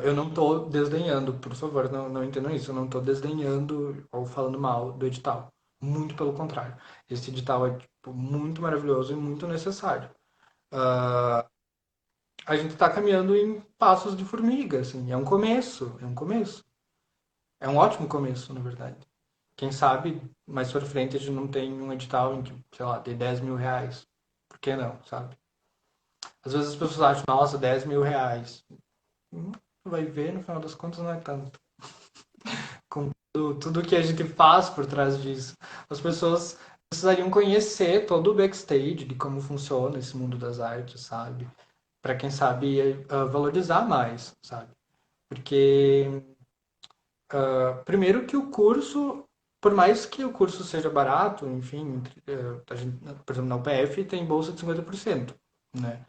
Speaker 2: Eu não tô desdenhando, por favor, não entendam isso. Eu não tô desdenhando ou falando mal do edital. Muito pelo contrário. Esse edital é, tipo, muito maravilhoso e muito necessário. A gente tá caminhando em passos de formiga, assim. É um começo, é um começo. É um ótimo começo, na verdade. Quem sabe, mais pra frente, a gente não tem um edital em que, sei lá, dê 10 mil reais. Por que não, sabe? Às vezes as pessoas acham, nossa, 10 mil reais. Hum, Vai ver, no final das contas, não é tanto. Com tudo que a gente faz por trás disso. As pessoas precisariam conhecer todo o backstage de como funciona esse mundo das artes, sabe? Para quem sabe valorizar mais, sabe? Porque primeiro que o curso, por mais que o curso seja barato, enfim, a gente, por exemplo, na UPF tem bolsa de 50%, né?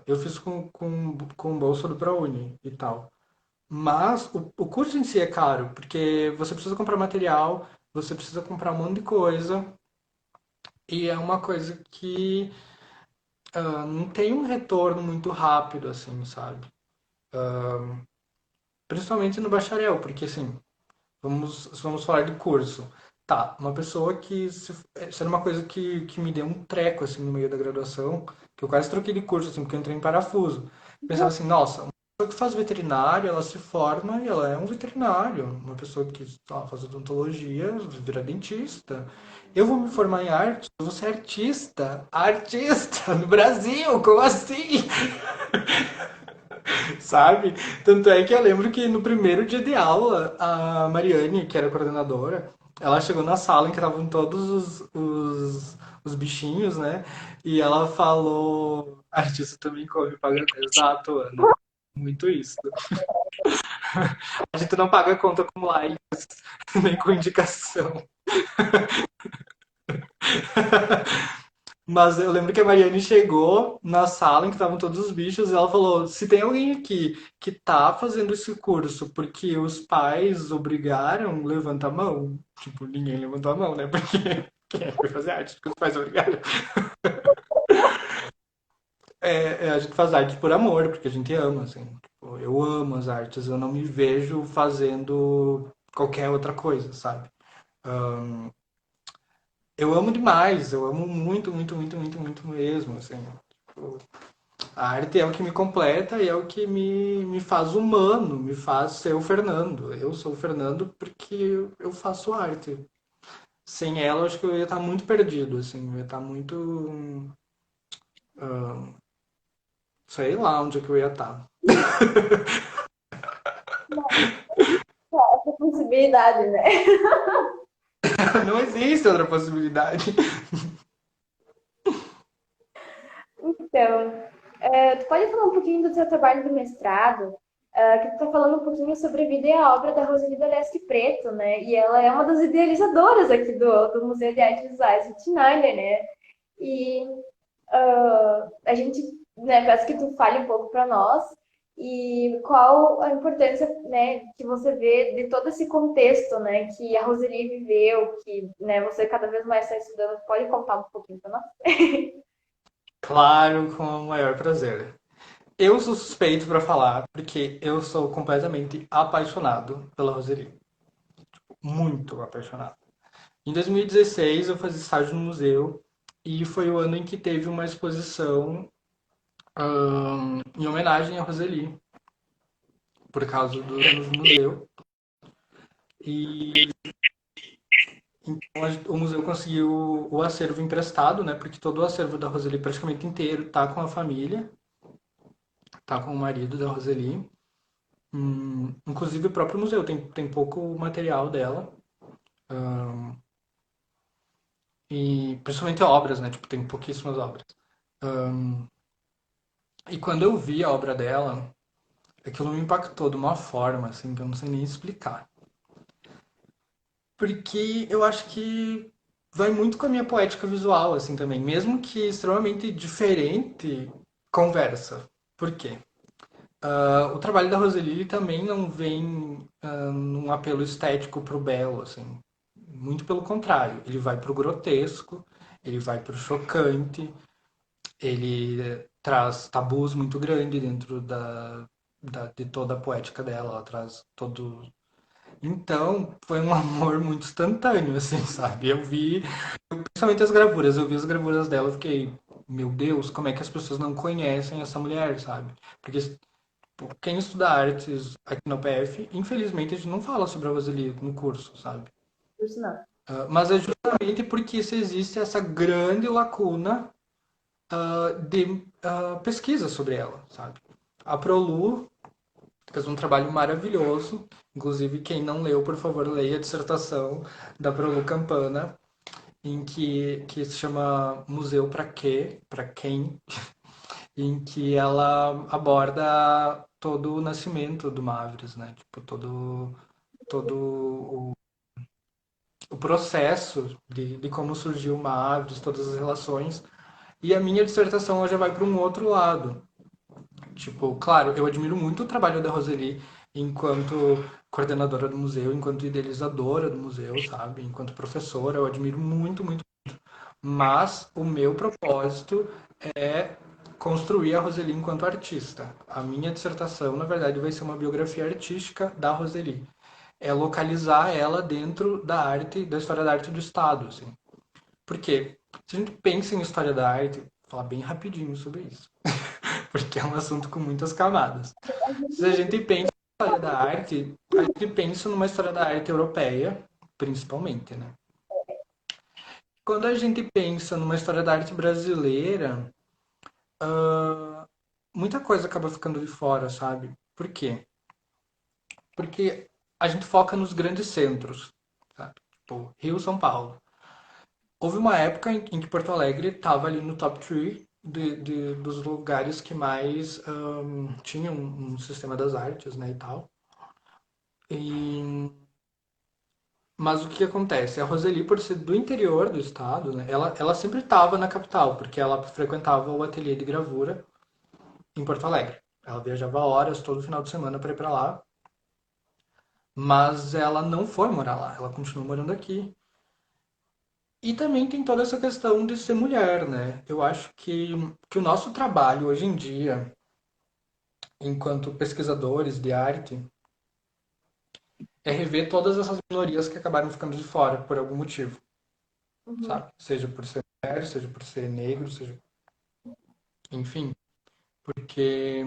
Speaker 2: Eu fiz com bolsa do ProUni e tal. Mas o curso em si é caro, porque você precisa comprar material, você precisa comprar um monte de coisa, e é uma coisa que não tem um retorno muito rápido, assim, sabe? Principalmente no bacharel, porque assim, vamos falar de curso. Tá, uma pessoa que. Isso era uma coisa que me deu um treco, assim, no meio da graduação, que eu quase troquei de curso, assim, porque eu entrei em parafuso. Pensava assim, nossa, uma pessoa que faz veterinário, ela se forma e ela é um veterinário. Uma pessoa que sei lá, faz odontologia, vira dentista. Eu vou me formar em arte, eu vou ser artista. Artista no Brasil, como assim? Sabe? Tanto é que eu lembro que no primeiro dia de aula, a Mariane, que era a coordenadora, ela chegou na sala em que estavam todos os bichinhos, né? E ela falou: artista também come, paga. Exato, Ana. Muito isso. A gente não paga conta com likes, nem com indicação. Mas eu lembro que a Mariane chegou na sala em que estavam todos os bichos e ela falou: se tem alguém aqui que tá fazendo esse curso porque os pais obrigaram, levanta a mão. Tipo, ninguém levantou a mão, né? Porque quem é que foi fazer arte? Porque os pais obrigaram. A gente faz arte por amor, porque a gente ama, assim. Tipo, eu amo as artes, eu não me vejo fazendo qualquer outra coisa, sabe? Eu amo demais, eu amo muito, muito, muito, muito, muito mesmo, assim. Tipo, a arte é o que me completa e é o que me faz humano, me faz ser o Fernando. Eu sou o Fernando porque eu faço arte. Sem ela, eu acho que eu ia estar muito perdido, assim, eu ia estar muito. Sei lá onde é que eu ia estar.
Speaker 1: Essa possibilidade, né?
Speaker 2: Não existe outra possibilidade.
Speaker 1: Então, tu pode falar um pouquinho do teu trabalho do mestrado? Que tu tá falando um pouquinho sobre a vida e a obra da Roseli Dolesque Preto, né? E ela é uma das idealizadoras aqui do Museu de Artes Visuais de Tinalha, né? E a gente, né, peço que tu fale um pouco para nós e qual a importância, né, que você vê de todo esse contexto, né, que a Roseli viveu, que, né, você cada vez mais está estudando. Pode contar um pouquinho para nós?
Speaker 2: Claro, com o maior prazer. Eu sou suspeito para falar porque eu sou completamente apaixonado pela Roseli. Muito apaixonado. Em 2016, eu fazia estágio no museu e foi o ano em que teve uma exposição em homenagem a Roseli, por causa dos anos do museu. E então o museu conseguiu o acervo emprestado, né? Porque todo o acervo da Roseli praticamente inteiro tá com a família, tá com o marido da Roseli. Inclusive o próprio museu tem pouco material dela. E principalmente obras, né? Tipo, tem pouquíssimas obras. E quando eu vi a obra dela, aquilo me impactou de uma forma, assim, que eu não sei nem explicar. Porque eu acho que vai muito com a minha poética visual, assim, também. Mesmo que extremamente diferente, conversa. Por quê? O trabalho da Roseli também não vem num apelo estético pro belo, assim. Muito pelo contrário. Ele vai pro grotesco, ele vai pro chocante, ele traz tabus muito grandes dentro de toda a poética dela, ela traz todo. Então, foi um amor muito instantâneo, assim, sabe? Principalmente as gravuras, eu vi as gravuras dela e fiquei, meu Deus, como é que as pessoas não conhecem essa mulher, sabe? Porque tipo, quem estuda artes aqui no PF, infelizmente a gente não fala sobre a Roseli no curso, sabe?
Speaker 1: Isso não.
Speaker 2: Mas é justamente porque isso existe essa grande lacuna de pesquisa sobre ela, sabe? A Prolu fez um trabalho maravilhoso, inclusive quem não leu, por favor, leia a dissertação da Prolu Campana, que se chama Museu para quê? Para quem? Em que ela aborda todo o nascimento do Mavres, né? Tipo, todo o processo de como surgiu o Mavres, todas as relações. E a minha dissertação ela já vai para um outro lado. Tipo, claro, eu admiro muito o trabalho da Roseli enquanto coordenadora do museu, enquanto idealizadora do museu, sabe? Enquanto professora, eu admiro muito, muito. Mas o meu propósito é construir a Roseli enquanto artista. A minha dissertação, na verdade, vai ser uma biografia artística da Roseli. É localizar ela dentro da arte, da história da arte do Estado, assim. Porque se a gente pensa em história da arte, vou falar bem rapidinho sobre isso, porque é um assunto com muitas camadas. Se a gente pensa em história da arte, a gente pensa numa história da arte europeia, principalmente, né? Quando a gente pensa numa história da arte brasileira, muita coisa acaba ficando de fora, sabe? Por quê? Porque a gente foca nos grandes centros, sabe? Tipo, Rio, São Paulo. Houve uma época em que Porto Alegre estava ali no top 3 dos lugares que mais tinham um sistema das artes, né, e tal. E, mas o que acontece? A Roseli, por ser do interior do estado, né, ela sempre estava na capital, porque ela frequentava o ateliê de gravura em Porto Alegre. Ela viajava horas todo final de semana para ir para lá, mas ela não foi morar lá, ela continuou morando aqui. E também tem toda essa questão de ser mulher, né? Eu acho que o nosso trabalho hoje em dia, enquanto pesquisadores de arte, é rever todas essas minorias que acabaram ficando de fora por algum motivo,
Speaker 1: Uhum.
Speaker 2: sabe? Seja por ser mulher, seja por ser negro, seja. Enfim, porque,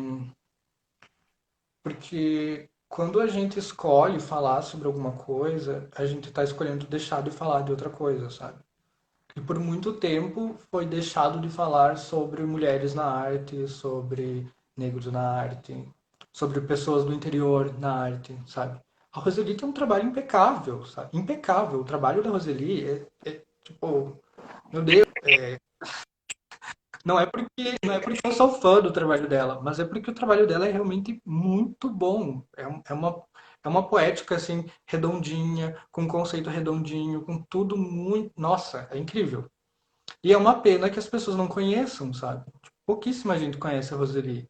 Speaker 2: porque quando a gente escolhe falar sobre alguma coisa, a gente está escolhendo deixar de falar de outra coisa, sabe? E por muito tempo foi deixado de falar sobre mulheres na arte, sobre negros na arte, sobre pessoas do interior na arte, sabe? A Roseli tem um trabalho impecável, sabe? Impecável. O trabalho da Roseli é tipo, meu Deus, não é porque eu sou fã do trabalho dela, mas é porque o trabalho dela é realmente muito bom. É uma poética assim redondinha, com um conceito redondinho, com tudo muito, nossa, é incrível. E é uma pena que as pessoas não conheçam, sabe? Tipo, pouquíssima gente conhece a Roseli.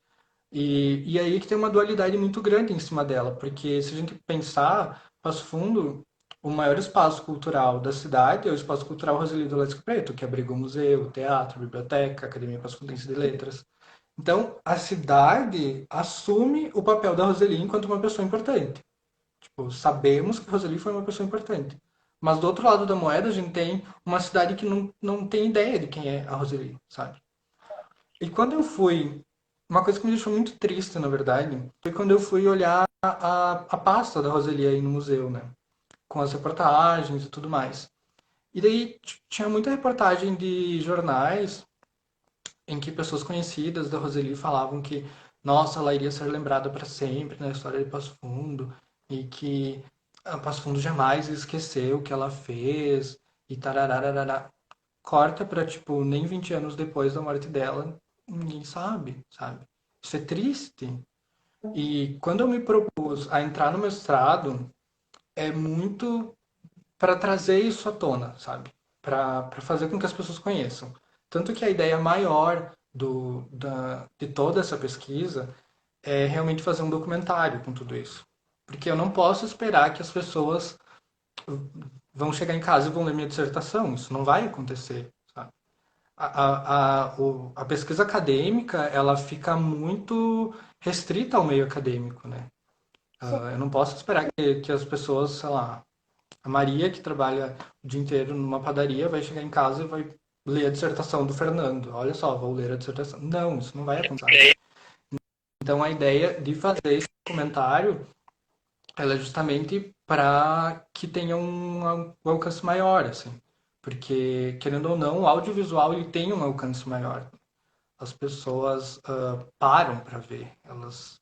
Speaker 2: E aí que tem uma dualidade muito grande em cima dela, porque se a gente pensar, Passo Fundo, o maior espaço cultural da cidade é o Espaço Cultural Roseli do Leste Preto, que abriga o museu, o teatro, a biblioteca, a Academia Passo Fundense de Letras. Então, a cidade assume o papel da Roseli enquanto uma pessoa importante. Tipo, sabemos que Roseli foi uma pessoa importante. Mas do outro lado da moeda, a gente tem uma cidade que não tem ideia de quem é a Roseli, sabe? E quando eu fui. Uma coisa que me deixou muito triste, na verdade, foi quando eu fui olhar a pasta da Roseli aí no museu, né? Com as reportagens e tudo mais. E daí tinha muita reportagem de jornais em que pessoas conhecidas da Roseli falavam que, nossa, ela iria ser lembrada para sempre na história de Passo Fundo e que a Passo Fundo jamais esqueceu o que ela fez e tararararará. Corta para, tipo, nem 20 anos depois da morte dela, ninguém sabe, sabe? Isso é triste. E quando eu me propus a entrar no mestrado, é muito para trazer isso à tona, sabe? Para fazer com que as pessoas conheçam. Tanto que a ideia maior de toda essa pesquisa é realmente fazer um documentário com tudo isso. Porque eu não posso esperar que as pessoas vão chegar em casa e vão ler minha dissertação. Isso não vai acontecer, sabe? A pesquisa acadêmica, ela fica muito restrita ao meio acadêmico, né?
Speaker 1: Sim.
Speaker 2: Eu não posso esperar que as pessoas, sei lá, a Maria que trabalha o dia inteiro numa padaria vai chegar em casa e vai ler a dissertação do Fernando. Olha só, vou ler a dissertação. Não, isso não vai acontecer. Então a ideia de fazer esse comentário, ela é justamente para que tenha um alcance maior, assim. Porque, querendo ou não, o audiovisual ele tem um alcance maior. As pessoas param para ver. Elas,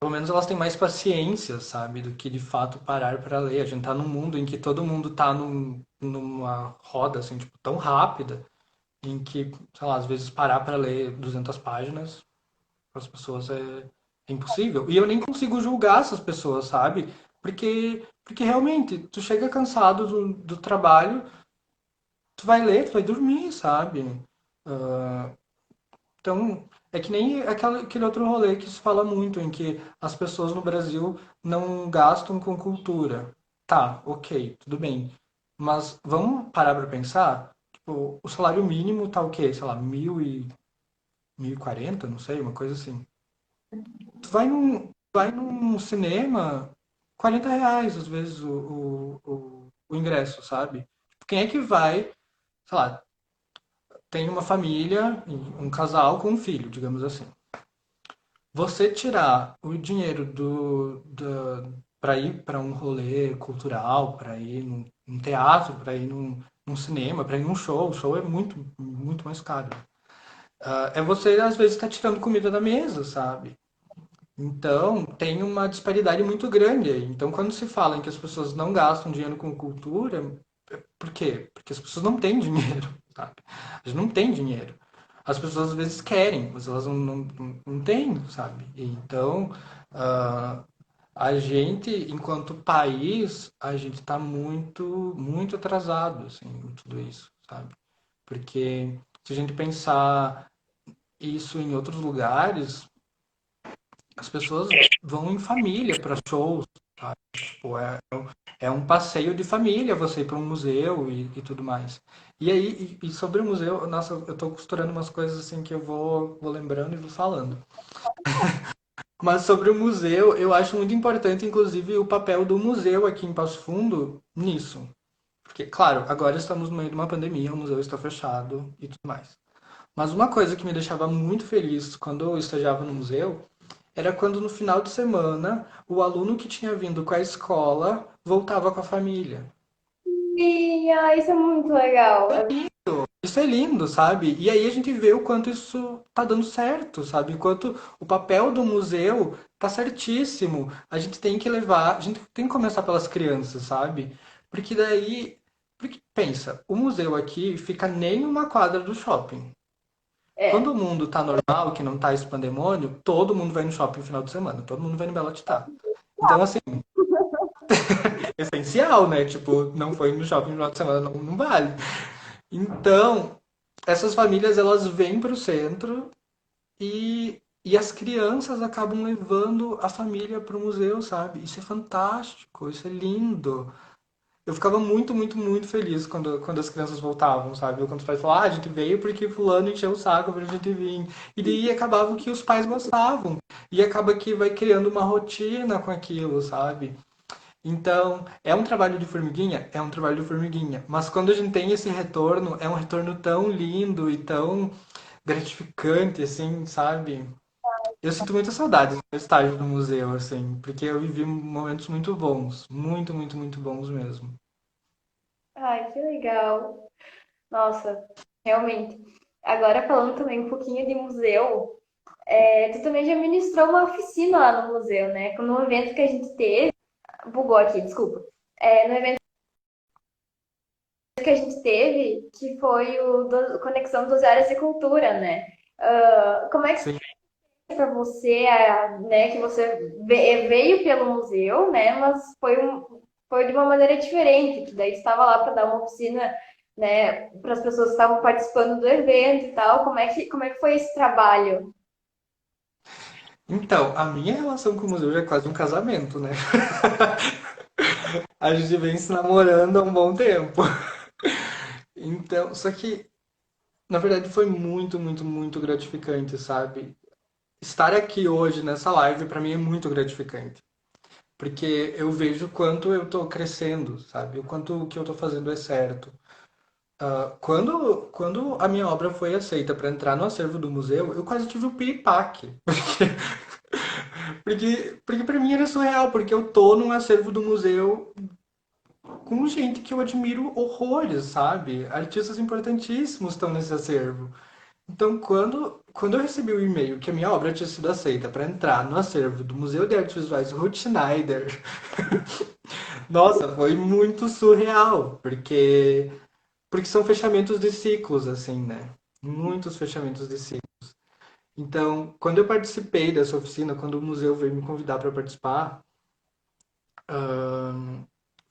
Speaker 2: pelo menos elas têm mais paciência, sabe, do que de fato parar para ler. A gente tá num mundo em que todo mundo tá numa roda assim, tipo, tão rápida, em que, sei lá, às vezes parar para ler 200 páginas para as pessoas é impossível. E eu nem consigo julgar essas pessoas, sabe? Porque realmente, tu chega cansado do trabalho, tu vai ler, tu vai dormir, sabe? Ah, então, é que nem aquele outro rolê que se fala muito, em que as pessoas no Brasil não gastam com cultura. Tá, ok, tudo bem. Mas vamos parar pra pensar? Tipo, o salário mínimo tá o quê? Sei lá, 1.040, não sei, uma coisa assim. Tu vai num cinema, R$ 40 às vezes o ingresso, sabe? Quem é que vai, sei lá, tem uma família, um casal com um filho, digamos assim. Você tirar o dinheiro para ir para um rolê cultural, para ir num teatro, para ir num cinema, para ir num show, o show é muito, muito mais caro. É você, às vezes, estar tirando comida da mesa, sabe? Então, tem uma disparidade muito grande aí. Então, quando se fala em que as pessoas não gastam dinheiro com cultura, por quê? Porque as pessoas não têm dinheiro, sabe? A gente não tem dinheiro. As pessoas às vezes querem, mas elas não têm, sabe? Então, ah, a gente, enquanto país, a gente está muito, muito atrasado, assim, em tudo isso, sabe? Porque se a gente pensar isso em outros lugares, as pessoas vão em família para shows, sabe? Tipo, é um passeio de família você ir para um museu e tudo mais. E aí, e sobre o museu, nossa, eu tô costurando umas coisas assim que eu vou lembrando e vou falando. Mas sobre o museu, eu acho muito importante, inclusive, o papel do museu aqui em Passo Fundo nisso. Porque, claro, agora estamos no meio de uma pandemia, o museu está fechado e tudo mais. Mas uma coisa que me deixava muito feliz quando eu estagiava no museu era quando no final de semana o aluno que tinha vindo com a escola voltava com a família.
Speaker 1: Sim, isso é muito legal.
Speaker 2: Isso é lindo, sabe? E aí a gente vê o quanto isso tá dando certo, sabe? O quanto o papel do museu tá certíssimo. A gente tem que levar, a gente tem que começar pelas crianças, sabe? Porque daí, porque pensa, o museu aqui fica nem uma quadra do shopping. Quando
Speaker 1: É.
Speaker 2: o mundo tá normal, que não tá esse pandemônio, todo mundo vai no shopping no final de semana, todo mundo vai no Bela Città. Então, assim, essencial, né? Tipo, não foi no shopping no final de semana, não vale. Então, essas famílias elas vêm para o centro e as crianças acabam levando a família para o museu, sabe? Isso é fantástico, isso é lindo. Eu ficava muito, muito, muito feliz quando as crianças voltavam, sabe? Ou quando os pais falavam, a gente veio porque fulano encheu o saco pra gente vir. E daí acabava que os pais gostavam. E acaba que vai criando uma rotina com aquilo, sabe? Então, é um trabalho de formiguinha? É um trabalho de formiguinha. Mas quando a gente tem esse retorno, é um retorno tão lindo e tão gratificante, assim, sabe? Eu sinto muita saudade do meu estágio no museu, assim, porque eu vivi momentos muito bons. Muito, muito, muito bons mesmo.
Speaker 1: Ai, que legal. Nossa, realmente. Agora falando também um pouquinho de museu, tu também já ministrou uma oficina lá no museu, né? No evento que a gente teve, bugou aqui, desculpa. No evento que a gente teve, que foi o Conexão 12 Horas de Cultura, né? Como é que
Speaker 2: Sim.
Speaker 1: foi para você, né, que você veio pelo museu, né? Mas foi de uma maneira diferente, que daí estava lá para dar uma oficina, né, para as pessoas que estavam participando do evento e tal. Como é que foi esse trabalho?
Speaker 2: Então, a minha relação com o museu já é quase um casamento, né? A gente vem se namorando há um bom tempo. Então, só que na verdade foi muito, muito, muito gratificante, sabe? Estar aqui hoje nessa live para mim é muito gratificante, porque eu vejo o quanto eu tô crescendo, sabe? O quanto o que eu tô fazendo é certo. Quando a minha obra foi aceita para entrar no acervo do museu, eu quase tive o piripaque. Porque para mim era surreal, porque eu tô num acervo do museu com gente que eu admiro horrores, sabe? Artistas importantíssimos estão nesse acervo. Então, quando eu recebi o e-mail que a minha obra tinha sido aceita para entrar no acervo do Museu de Artes Visuais Ruth Schneider, nossa, foi muito surreal, porque são fechamentos de ciclos, assim, né? Muitos fechamentos de ciclos. Então, quando eu participei dessa oficina, quando o museu veio me convidar para participar,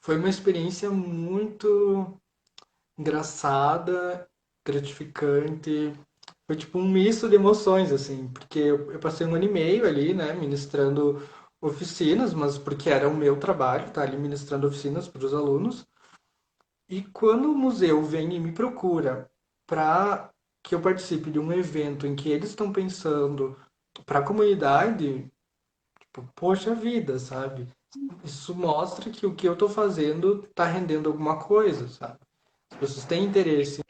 Speaker 2: foi uma experiência muito engraçada, gratificante. Foi tipo um misto de emoções, assim, porque eu passei um ano e meio ali, né, ministrando oficinas, mas porque era o meu trabalho, tá ali ministrando oficinas para os alunos. E quando o museu vem e me procura para que eu participe de um evento em que eles estão pensando para a comunidade, tipo, poxa vida, sabe? Isso mostra que o que eu estou fazendo está rendendo alguma coisa, sabe? As pessoas têm interesse.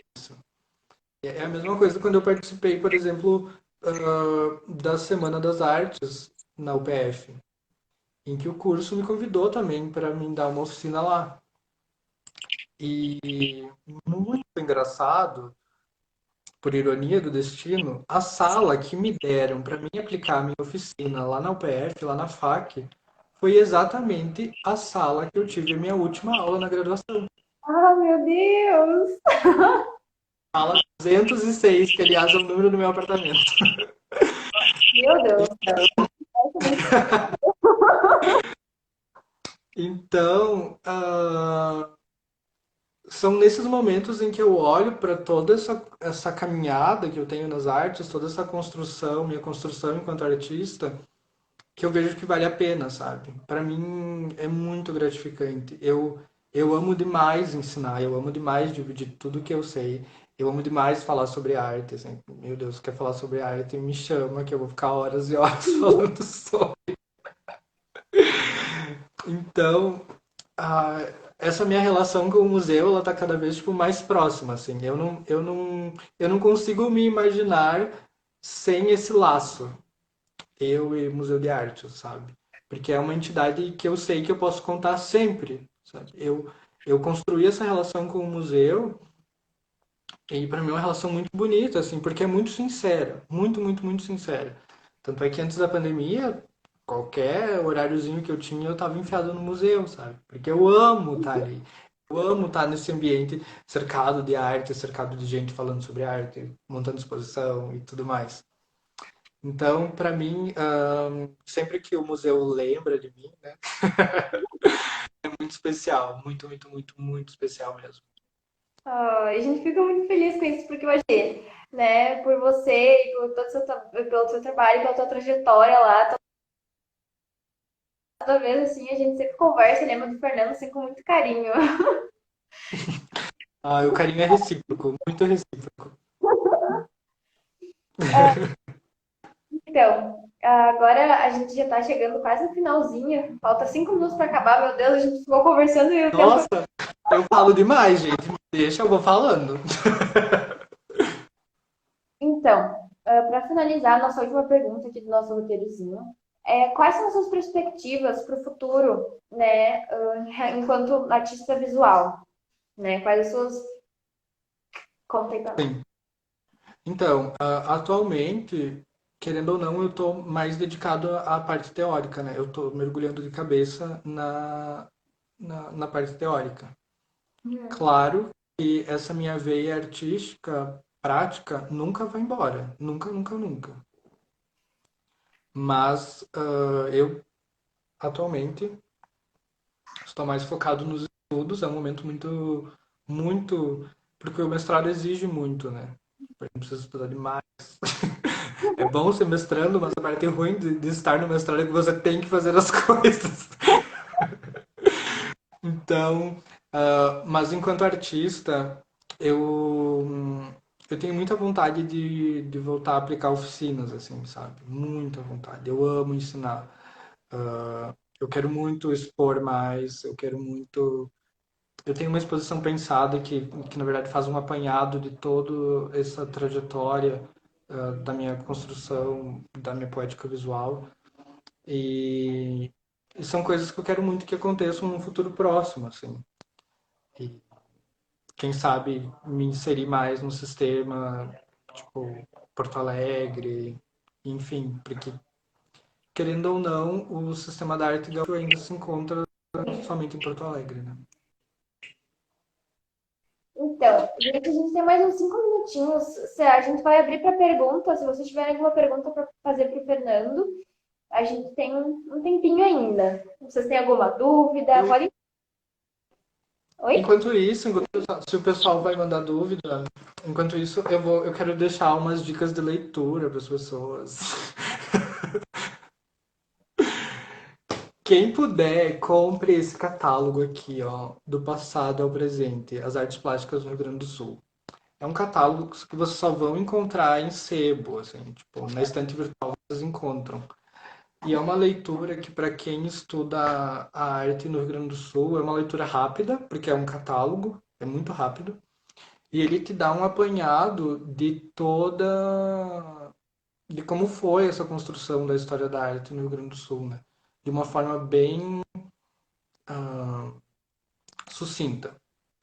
Speaker 2: É a mesma coisa quando eu participei, por exemplo, da Semana das Artes na UPF, em que o curso me convidou também para me dar uma oficina lá. E muito engraçado, por ironia do destino, a sala que me deram para mim aplicar a minha oficina lá na UPF, lá na FAC, foi exatamente a sala que eu tive a minha última aula na graduação.
Speaker 1: Ah, meu Deus!
Speaker 2: Sala 206, que aliás é o número do meu apartamento.
Speaker 1: Meu Deus do céu.
Speaker 2: Então, são nesses momentos em que eu olho para toda essa caminhada que eu tenho nas artes, toda essa construção, minha construção enquanto artista, que eu vejo que vale a pena, sabe? Para mim é muito gratificante. Eu amo demais ensinar, eu amo demais dividir tudo que eu sei. Eu amo demais falar sobre arte, assim. Meu Deus, quer falar sobre arte? Me chama que eu vou ficar horas e horas falando sobre. Então, ah, essa minha relação com o museu, ela tá cada vez tipo mais próxima, assim. Eu não consigo me imaginar sem esse laço, eu e Museu de Arte, sabe? Porque é uma entidade que eu sei que eu posso contar sempre, sabe? Eu construí essa relação com o museu e para mim é uma relação muito bonita, assim, porque é muito sincera, muito, muito, muito sincera. Tanto é que antes da pandemia, qualquer horáriozinho que eu tinha, eu estava enfiado no museu, sabe? Porque eu amo estar ali. Eu amo estar nesse ambiente cercado de arte, cercado de gente falando sobre arte, montando exposição e tudo mais. Então, para mim, sempre que o museu lembra de mim, né, é muito especial, muito, muito, muito, muito especial mesmo.
Speaker 1: Ah, a gente fica muito feliz com isso, porque eu achei, né, por você e por todo o pelo seu trabalho, pela tua trajetória lá, toda vez assim, a gente sempre conversa e lembra do Fernando assim com muito carinho.
Speaker 2: Ah, o carinho é recíproco, muito recíproco.
Speaker 1: Então, agora a gente já tá chegando quase no finalzinho, falta 5 minutos para acabar, meu Deus, a gente ficou conversando e o tempo.
Speaker 2: Nossa, eu falo demais, gente. Deixa, eu vou falando.
Speaker 1: Então, para finalizar, nossa última pergunta aqui do nosso roteirozinho quais são as suas perspectivas para o futuro, né, enquanto artista visual, né? Quais as suas. Conta aí pra nós.
Speaker 2: Sim. Então, atualmente, querendo ou não, eu estou mais dedicado à parte teórica, né? Eu estou mergulhando de cabeça na parte teórica.
Speaker 1: Uhum.
Speaker 2: Claro que essa minha veia artística, prática, nunca vai embora. Nunca, nunca, nunca. Mas eu, atualmente, estou mais focado nos estudos. É um momento muito, muito. Porque o mestrado exige muito, né? A gente precisa estudar demais. É bom ser mestrando, mas a parte ruim de estar no mestrado é que você tem que fazer as coisas. Então, mas enquanto artista, eu Eu tenho muita vontade de voltar a aplicar oficinas, assim, sabe? Muita vontade. Eu amo ensinar. Eu quero muito expor mais, eu quero muito. Eu tenho uma exposição pensada que na verdade faz um apanhado de toda essa trajetória da minha construção, da minha poética visual. E, e são coisas que eu quero muito que aconteçam num futuro próximo, assim. E quem sabe me inserir mais no sistema, tipo, Porto Alegre, enfim, porque querendo ou não, o sistema da arte gaúcho ainda se encontra somente em Porto Alegre, né?
Speaker 1: Então, gente, a gente tem mais uns 5 minutinhos. A gente vai abrir para pergunta. Se vocês tiverem alguma pergunta para fazer para o Fernando, a gente tem um tempinho ainda. Se vocês têm alguma dúvida,
Speaker 2: Eu,
Speaker 1: podem. Oi?
Speaker 2: enquanto isso, se o pessoal vai mandar dúvida, enquanto isso eu quero deixar umas dicas de leitura para as pessoas. Quem puder, compre esse catálogo aqui, ó, do passado ao presente, as artes plásticas no Rio Grande do Sul. É um catálogo que vocês só vão encontrar em sebo, assim, tipo, na estante virtual vocês encontram. E é uma leitura que, para quem estuda a arte no Rio Grande do Sul, é uma leitura rápida, porque é um catálogo, é muito rápido. E ele te dá um apanhado de toda. De como foi essa construção da história da arte no Rio Grande do Sul, né? De uma forma bem sucinta.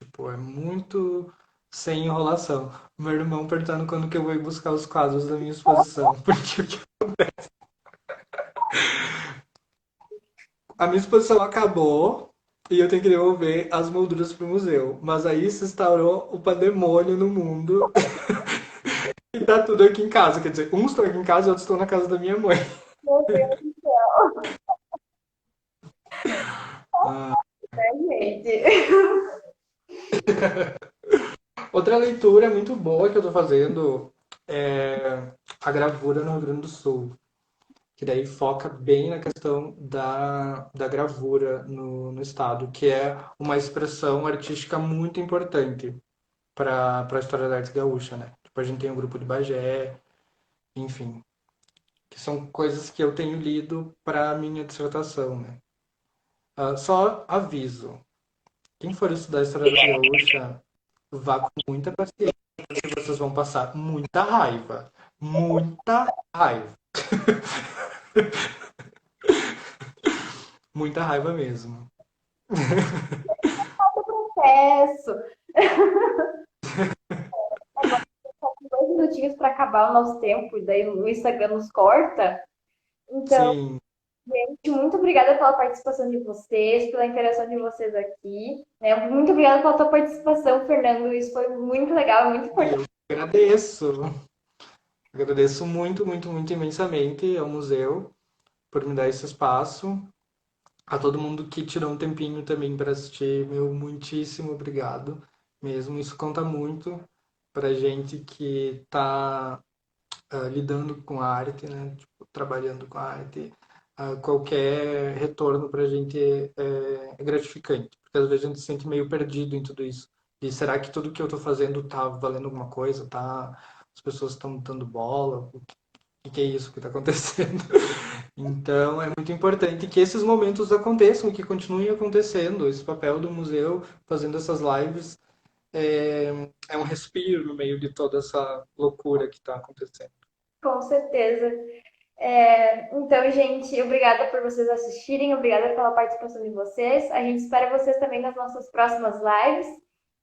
Speaker 2: Tipo, é muito sem enrolação. Meu irmão perguntando quando que eu vou ir buscar os quadros da minha exposição. Porque a minha exposição acabou e eu tenho que devolver as molduras para o museu. Mas aí se instaurou o pandemônio no mundo e tá tudo aqui em casa. Quer dizer, uns estão aqui em casa e outros estão na casa da minha mãe.
Speaker 1: Meu Deus do céu,
Speaker 2: Ah,
Speaker 1: gente.
Speaker 2: outra leitura muito boa que eu tô fazendo é a gravura no Rio Grande do Sul. Que daí foca bem na questão da gravura no estado, que é uma expressão artística muito importante para a história da arte gaúcha, né? Tipo, a gente tem o grupo de Bagé, enfim, que são coisas que eu tenho lido para minha dissertação, né? Só aviso, quem for estudar a história da arte gaúcha, vá com muita paciência, porque vocês vão passar muita raiva, muita raiva, muita raiva mesmo.
Speaker 1: Processo. Agora, 2 minutinhos para acabar o nosso tempo, e daí o Instagram nos corta. Então,
Speaker 2: Sim,
Speaker 1: gente, muito obrigada pela participação de vocês, pela interação de vocês aqui. Né? Muito obrigada pela tua participação, Fernando. Isso foi muito legal, muito importante.
Speaker 2: eu agradeço. Agradeço muito, muito, muito imensamente ao museu por me dar esse espaço. A todo mundo que tirou um tempinho também para assistir, meu muitíssimo obrigado mesmo. Isso conta muito para gente que está lidando com a arte, né? Tipo, trabalhando com a arte. Qualquer retorno para a gente é gratificante, porque às vezes a gente se sente meio perdido em tudo isso. E será que tudo que eu estou fazendo está valendo alguma coisa? Tá? As pessoas estão dando bola? Que é isso que está acontecendo? Então, é muito importante que esses momentos aconteçam, que continuem acontecendo. Esse papel do museu fazendo essas lives é um respiro no meio de toda essa loucura que está acontecendo.
Speaker 1: Com certeza. Então, gente, obrigada por vocês assistirem, obrigada pela participação de vocês. A gente espera vocês também nas nossas próximas lives.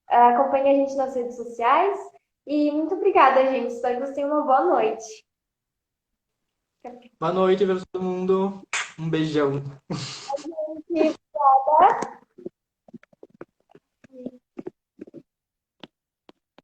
Speaker 1: Acompanhe a gente nas redes sociais. E muito obrigada, gente. Espero que vocês tenham uma boa noite.
Speaker 2: Boa noite, todo mundo. Um beijão.